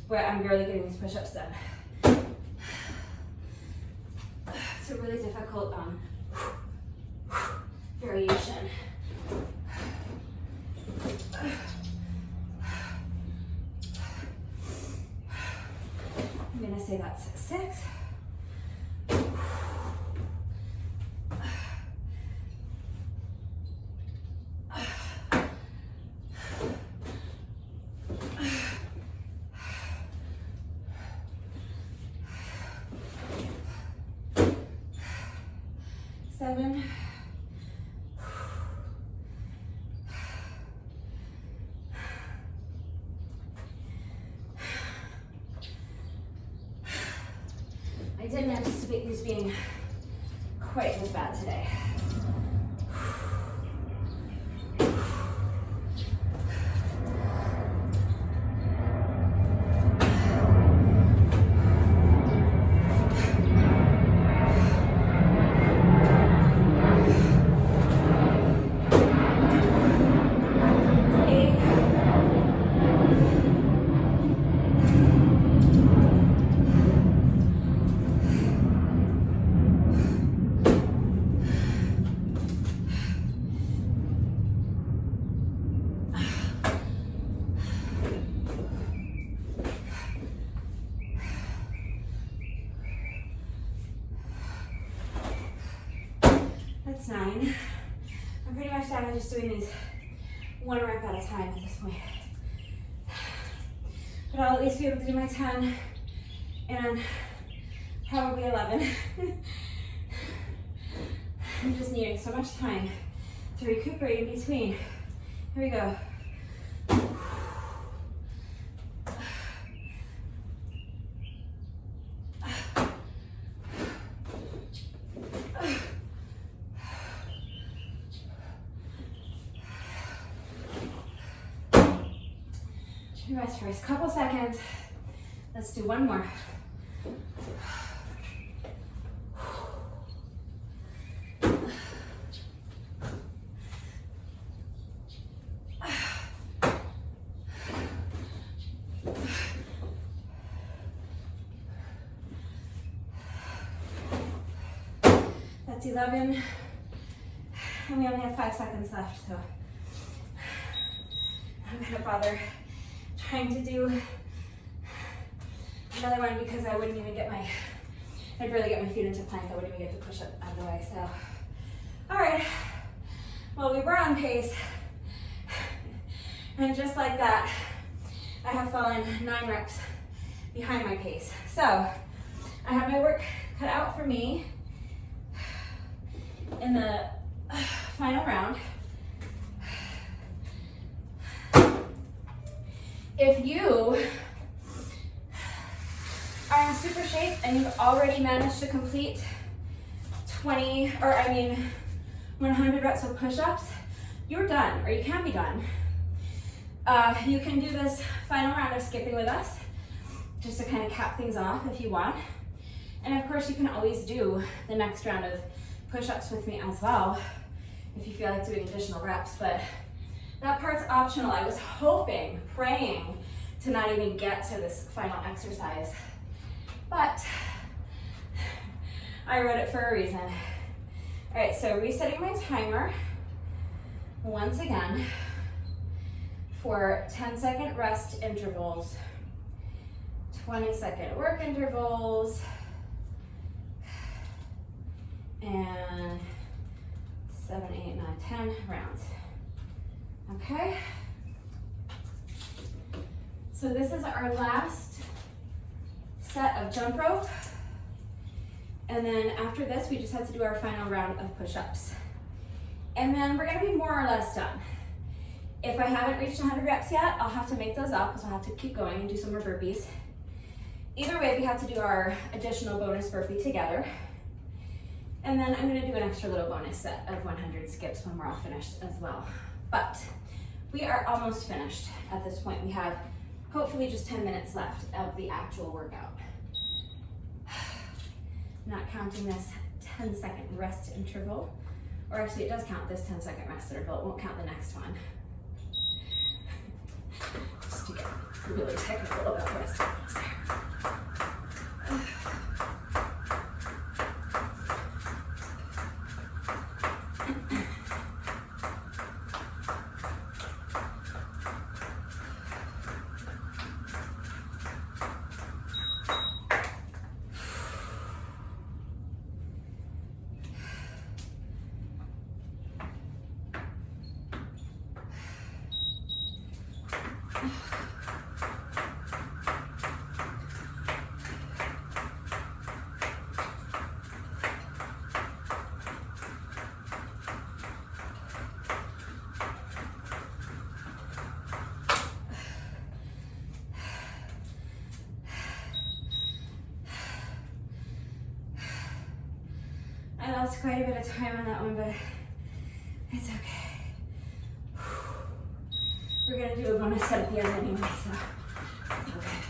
where I'm barely getting these push-ups done. It's a really difficult variation. I'm gonna say that's 6. 7. I didn't anticipate these being quite as bad today. That's 9. I'm pretty much down to just doing these 1 rep at a time at this point. But I'll at least be able to do my 10 and probably 11. I'm just needing so much time to recuperate in between. Here we go. Rest for a couple seconds. Let's do one more. That's 11, and we only have 5 seconds left, so I'm gonna bother trying to do another one because I wouldn't even get I'd barely get my feet into plank. I wouldn't even get the push up out of the way, so. All right, well, we were on pace, and just like that, I have fallen 9 reps behind my pace. So I have my work cut out for me in the final round. If you are in super shape and you've already managed to complete 100 reps of push-ups, you're done, or you can be done. You can do this final round of skipping with us, just to kind of cap things off if you want. And of course, you can always do the next round of push-ups with me as well, if you feel like doing additional reps, but that part's optional. I was hoping, praying to not even get to this final exercise, but I wrote it for a reason. All right, so resetting my timer once again for 10-second rest intervals, 20-second work intervals, and 7, 8, 9, 10 rounds. Okay, so this is our last set of jump rope, and then after this we just have to do our final round of push-ups, and then we're going to be more or less done. If I haven't reached 100 reps yet, I'll have to make those up, so I'll have to keep going and do some more burpees. Either way, we have to do our additional bonus burpee together, and then I'm going to do an extra little bonus set of 100 skips when we're all finished as well. But we are almost finished at this point. We have hopefully just 10 minutes left of the actual workout. Not counting this 10-second rest interval, or actually it does count this 10-second rest interval. It won't count the next one. Just to get really technical about rest intervals there. I lost quite a bit of time on that one, but it's okay. We're gonna do a bonus set at the end anyway, so it's okay.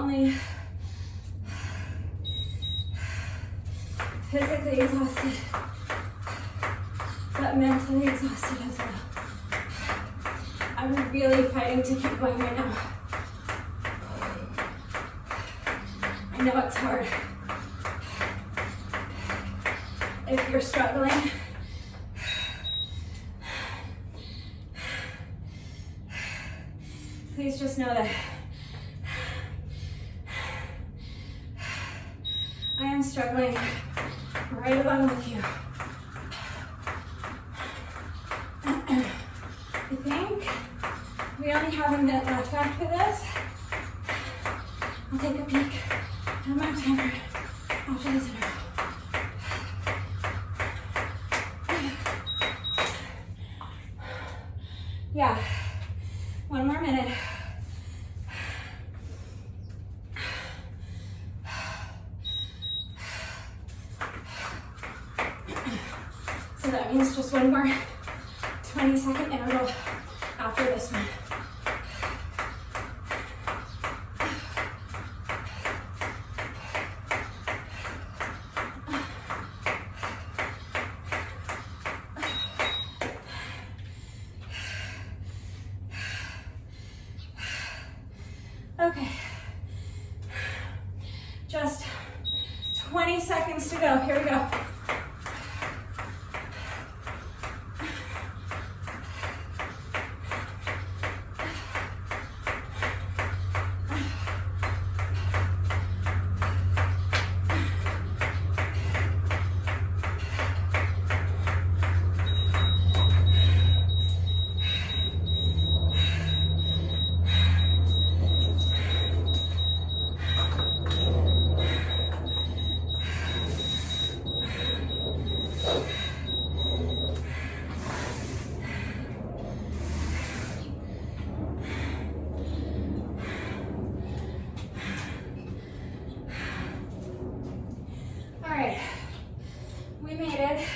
only physically exhausted, but mentally exhausted as well. I'm really fighting to keep going right now. I know it's hard. If you're struggling, please just know that I am struggling right along with you. I think we only have a minute left after this. I'll take a peek at my timer after this interval. Yeah, one more minute. So that means just one more 20-second interval after this one. Okay, just 20 seconds to go. Here we go. We made it.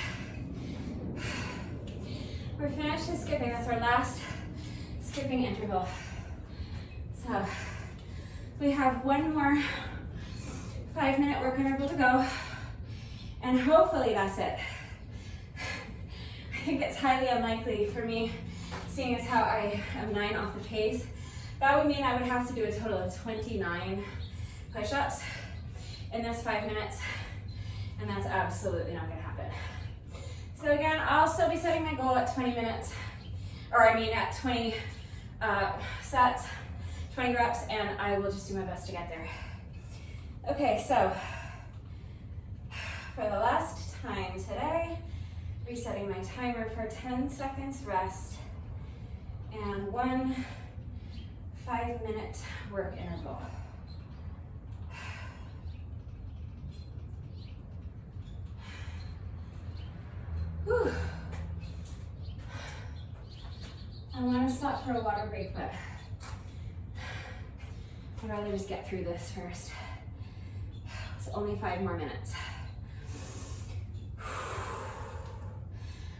We're finished with skipping. That's our last skipping interval. So we have one more 5-minute work interval to go, and hopefully that's it. I think it's highly unlikely for me, seeing as how I am 9 off the pace. That would mean I would have to do a total of 29 push-ups in this 5 minutes, and that's absolutely not gonna happen. So again, I'll still be setting my goal at 20 minutes, or I mean at 20 sets, 20 reps, and I will just do my best to get there. Okay, so for the last time today, resetting my timer for 10 seconds rest and one 5-minute work interval. Whew. I want to stop for a water break, but I'd rather just get through this first. It's only 5 more minutes.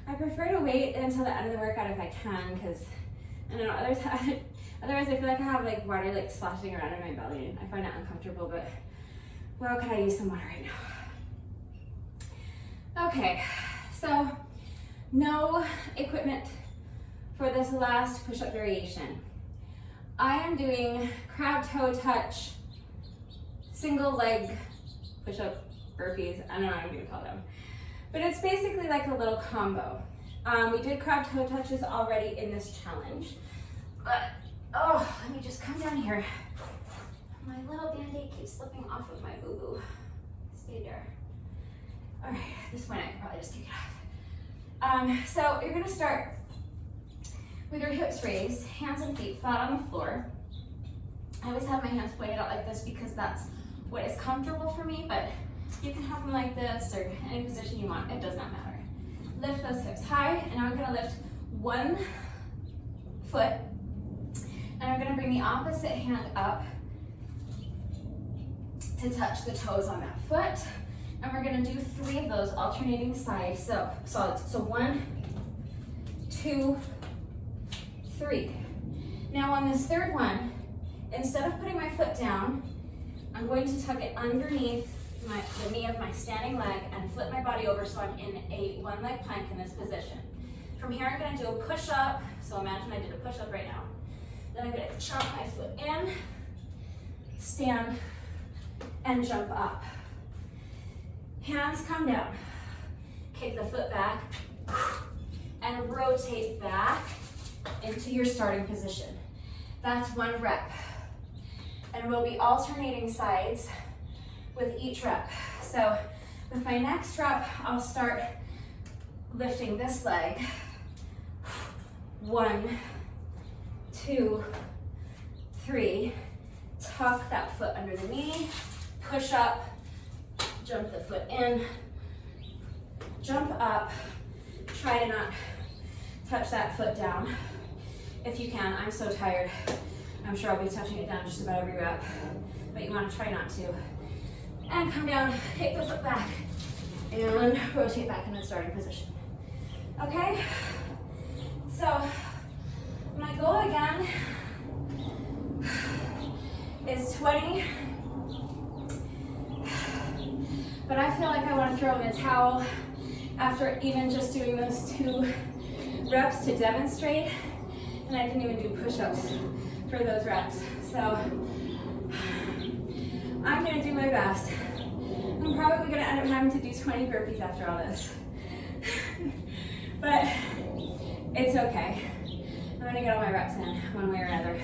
I prefer to wait until the end of the workout if I can, because I don't know, otherwise I feel like I have like water like sloshing around in my belly and I find it uncomfortable, but well, could I use some water right now? Okay, so no equipment for this last push-up variation. I am doing crab toe touch, single leg push-up burpees. I don't know what I'm gonna call them. But it's basically like a little combo. We did crab toe touches already in this challenge. But, oh, let me just come down here. My little band-aid keeps slipping off of my boo-boo. Stay there. All right, at this point I can probably just take it off. So you're gonna start with your hips raised, hands and feet flat on the floor. I always have my hands pointed out like this because that's what is comfortable for me, but you can have them like this or any position you want, it does not matter. Lift those hips high, and now I'm gonna lift one foot, and I'm gonna bring the opposite hand up to touch the toes on that foot, and we're gonna do 3 of those alternating sides, so solids. So 1, 2, 3. Now on this third one, instead of putting my foot down, I'm going to tuck it underneath the knee of my standing leg and flip my body over so I'm in a one leg plank in this position. From here, I'm going to do a push up. So imagine I did a push up right now. Then I'm going to chop my foot in, stand, and jump up. Hands come down. Kick the foot back and rotate back into your starting position. That's 1 rep. And we'll be alternating sides with each rep. So with my next rep, I'll start lifting this leg. 1, 2, 3. Tuck that foot under the knee, push up, jump the foot in, jump up. Try to not touch that foot down if you can. I'm so tired. I'm sure I'll be touching it down just about every rep, but you want to try not to. And come down, kick the foot back, and rotate back in the starting position. Okay? So, my goal again is 20, but I feel like I want to throw in a towel after even just doing those 2 reps to demonstrate, and I didn't even do push-ups for those reps. So I'm gonna do my best. I'm probably gonna end up having to do 20 burpees after all this. But it's okay. I'm gonna get all my reps in one way or another.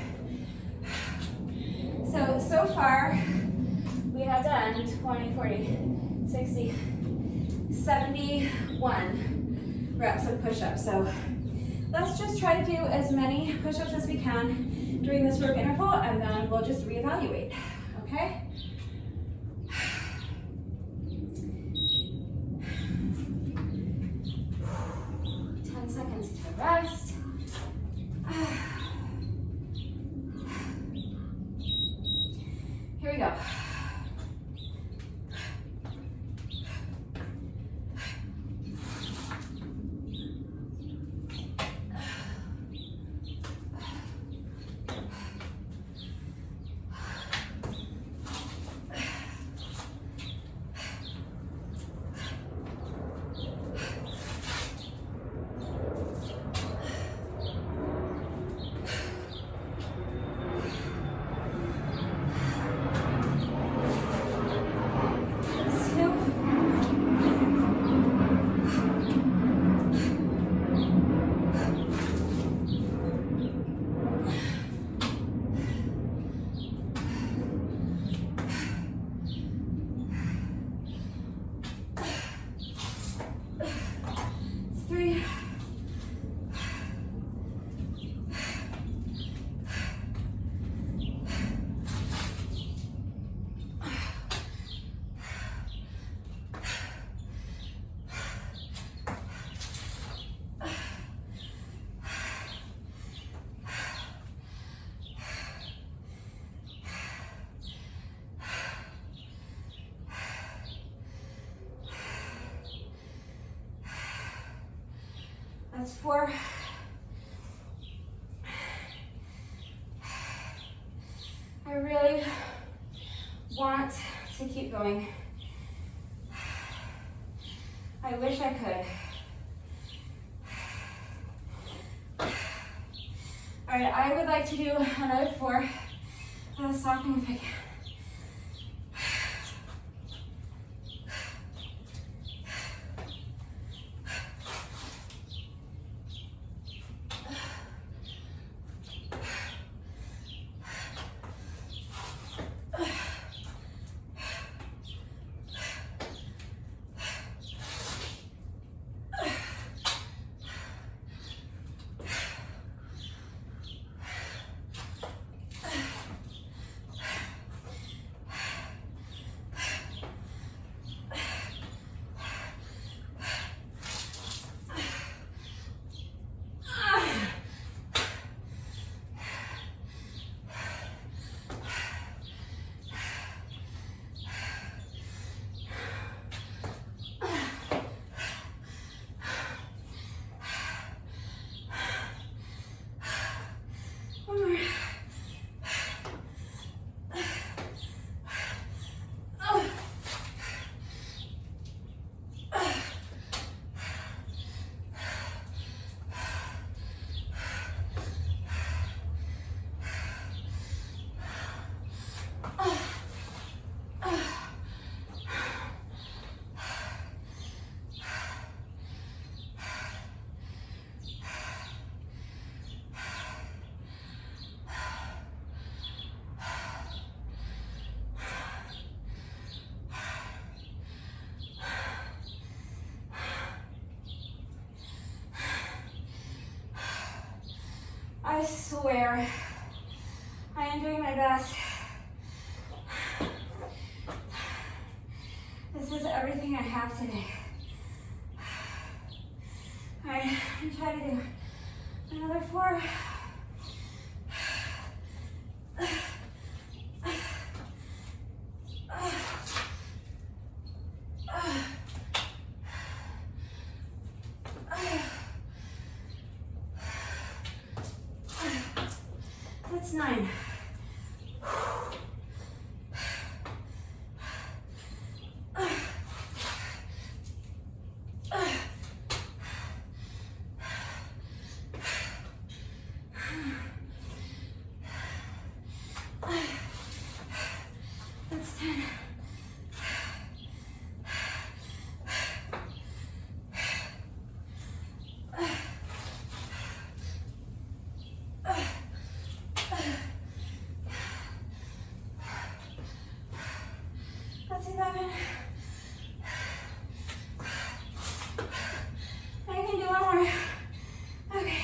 So far, we have done 20, 40, 60, 71 reps of push-ups. So let's just try to do as many push-ups as we can during this work interval, and then we'll just reevaluate, okay? Seconds to rest. Here we go. That's 4. I really want to keep going. I wish I could. All right, I would like to do another 4. Stopping if I can. aware. I am doing my best. This is everything I have today. All right, I'm trying to do another 4. That's 9. That's 10. That's 11. I can do one more. Okay.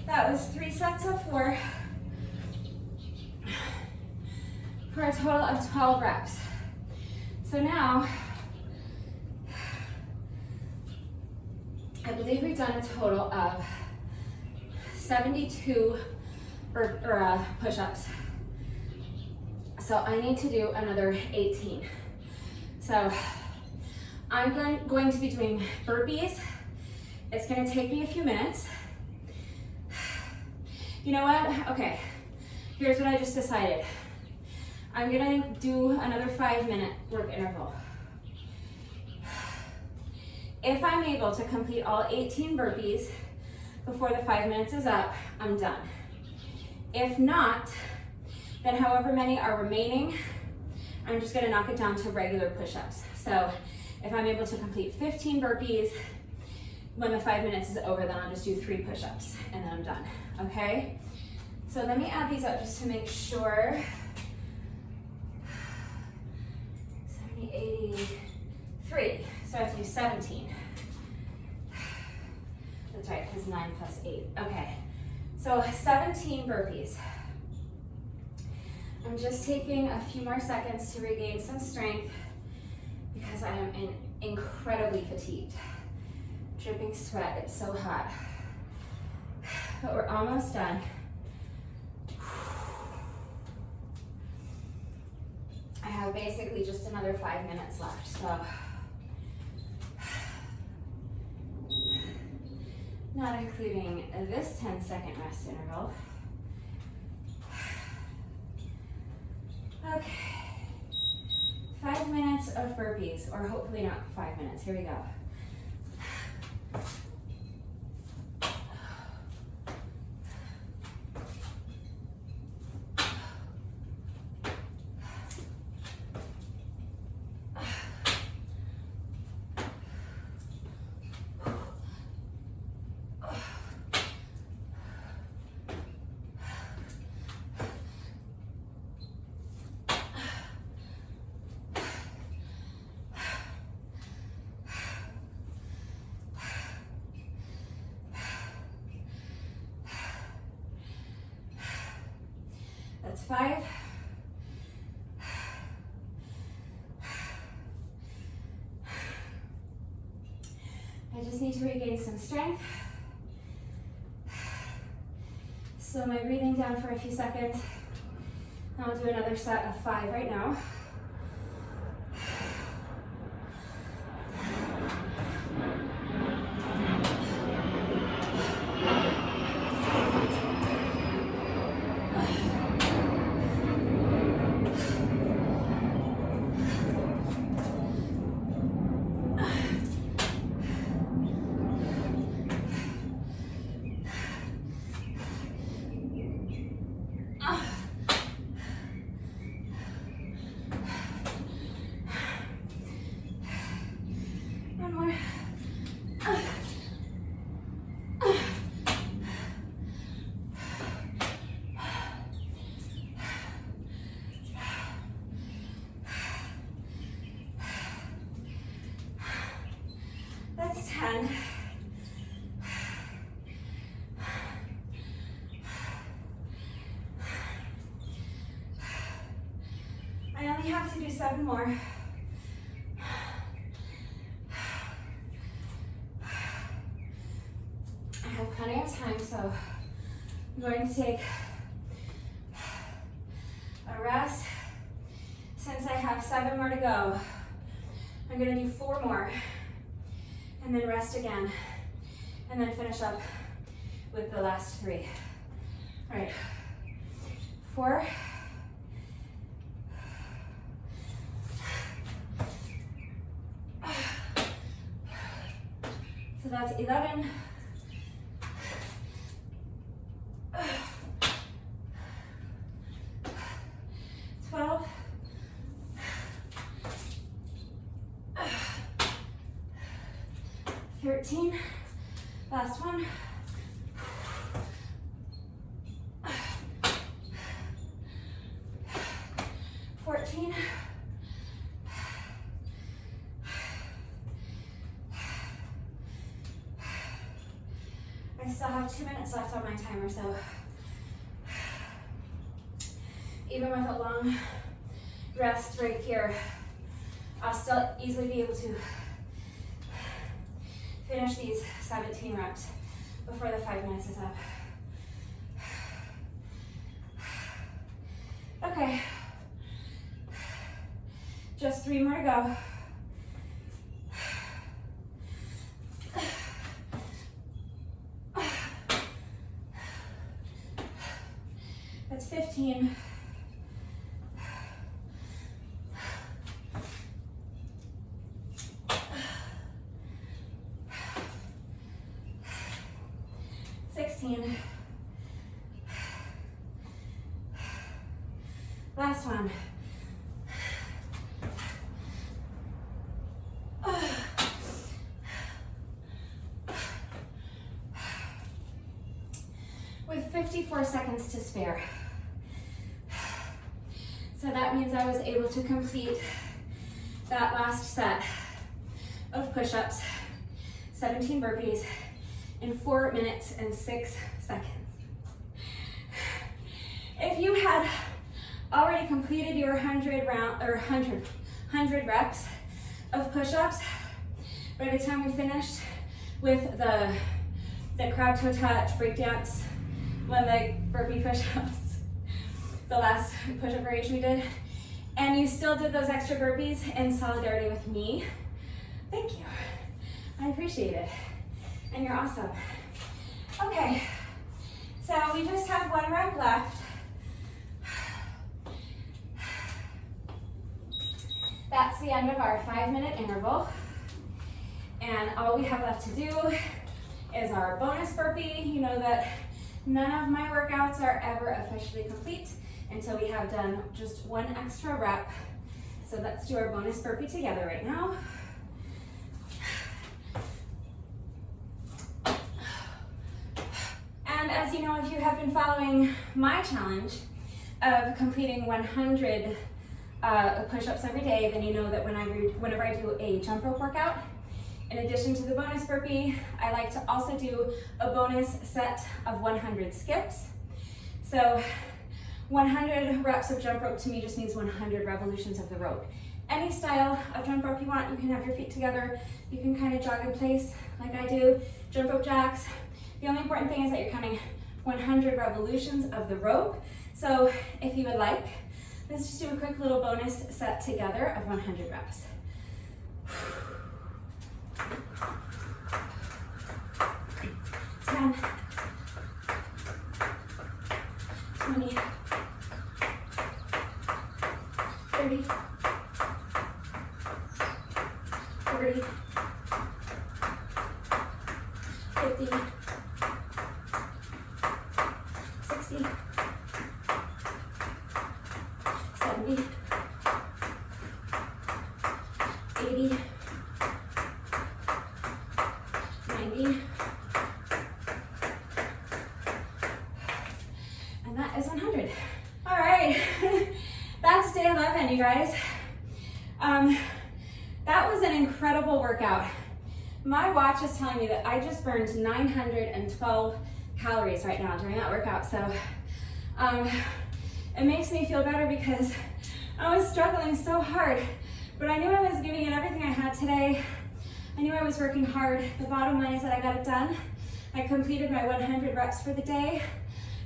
That was 3 sets of 4 for a total of 12 reps. So now, I believe we've done a total of 72 push-ups. So I need to do another 18. So I'm going to be doing burpees. It's gonna take me a few minutes. You know what? Okay, here's what I just decided. I'm gonna do another 5-minute work interval. If I'm able to complete all 18 burpees before the 5 minutes is up, I'm done. If not, then however many are remaining, I'm just gonna knock it down to regular push-ups. So if I'm able to complete 15 burpees, when the 5 minutes is over, then I'll just do 3 push-ups and then I'm done, okay? So let me add these up just to make sure. 70, 83, so I have to do 17. That's right, because 9 plus 8, okay. So 17 burpees. I'm just taking a few more seconds to regain some strength because I am incredibly fatigued. Dripping sweat, it's so hot. But we're almost done. I have basically just another 5 minutes left, so. Not including this 10-second rest interval. Okay, 5 minutes of burpees, or hopefully not 5 minutes. Here we go. That's 5. to regain some strength. Slow my breathing down for a few seconds. And I'll do another set of 5 right now. That's 10. I only have to do 7 more. I have plenty of time, so I'm going to take a rest. Since I have 7 more to go, I'm going to do 4 more. And then rest again, and then finish up with the last 3. All right, 4. So that's 11. 12. 13, last one. 14. 'I still have 2 minutes left on my timer, so even with a long rest break here, I'll still easily be able to finish these 17 reps before the 5 minutes is up. Okay, just 3 more to go. That's 15. 16. Last one. With 54 seconds to spare. So that means I was able to complete that last set of push-ups, 17 burpees, in 4 minutes and 6 seconds. If you had already completed your 100 reps of push-ups, by the time we finished with the crab toe touch, breakdance, one leg burpee push-ups, the last push-up variation we did, and you still did those extra burpees in solidarity with me, thank you. I appreciate it. And you're awesome. Okay, so we just have 1 rep left. That's the end of our 5-minute interval. And all we have left to do is our bonus burpee. You know that none of my workouts are ever officially complete until we have done just 1 extra rep. So let's do our bonus burpee together right now. And as you know, if you have been following my challenge of completing 100 push-ups every day, then you know that whenever I do a jump rope workout, in addition to the bonus burpee, I like to also do a bonus set of 100 skips. So 100 reps of jump rope to me just means 100 revolutions of the rope. any style of jump rope you want. You can have your feet together. You can kind of jog in place like I do. Jump rope jacks. The only important thing is that you're counting 100 revolutions of the rope. So if you would like, let's just do a quick little bonus set together of 100 reps. 10, 20, 30, 40, 50, 60, 70, 80, 90, and that is 100. All right, that's day 11, you guys. That was an incredible workout. My watch is telling me that I just burned 912 calories right now during that workout. So it makes me feel better because I was struggling so hard, but I knew I was giving it everything I had today. I knew I was working hard. The bottom line is that I got it done. I completed my 100 reps for the day.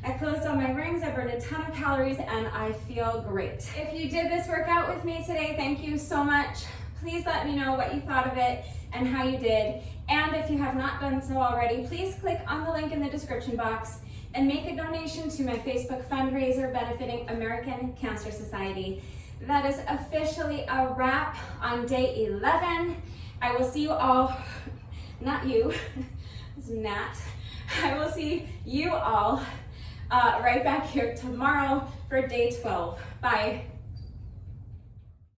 I closed all my rings, I burned a ton of calories, and I feel great. If you did this workout with me today, thank you so much. Please let me know what you thought of it and how you did. And if you have not done so already, please click on the link in the description box and make a donation to my Facebook fundraiser benefiting American Cancer Society. That is officially a wrap on day 11. I will see you all, not you, it's Nat. I will see you all right back here tomorrow for day 12. Bye.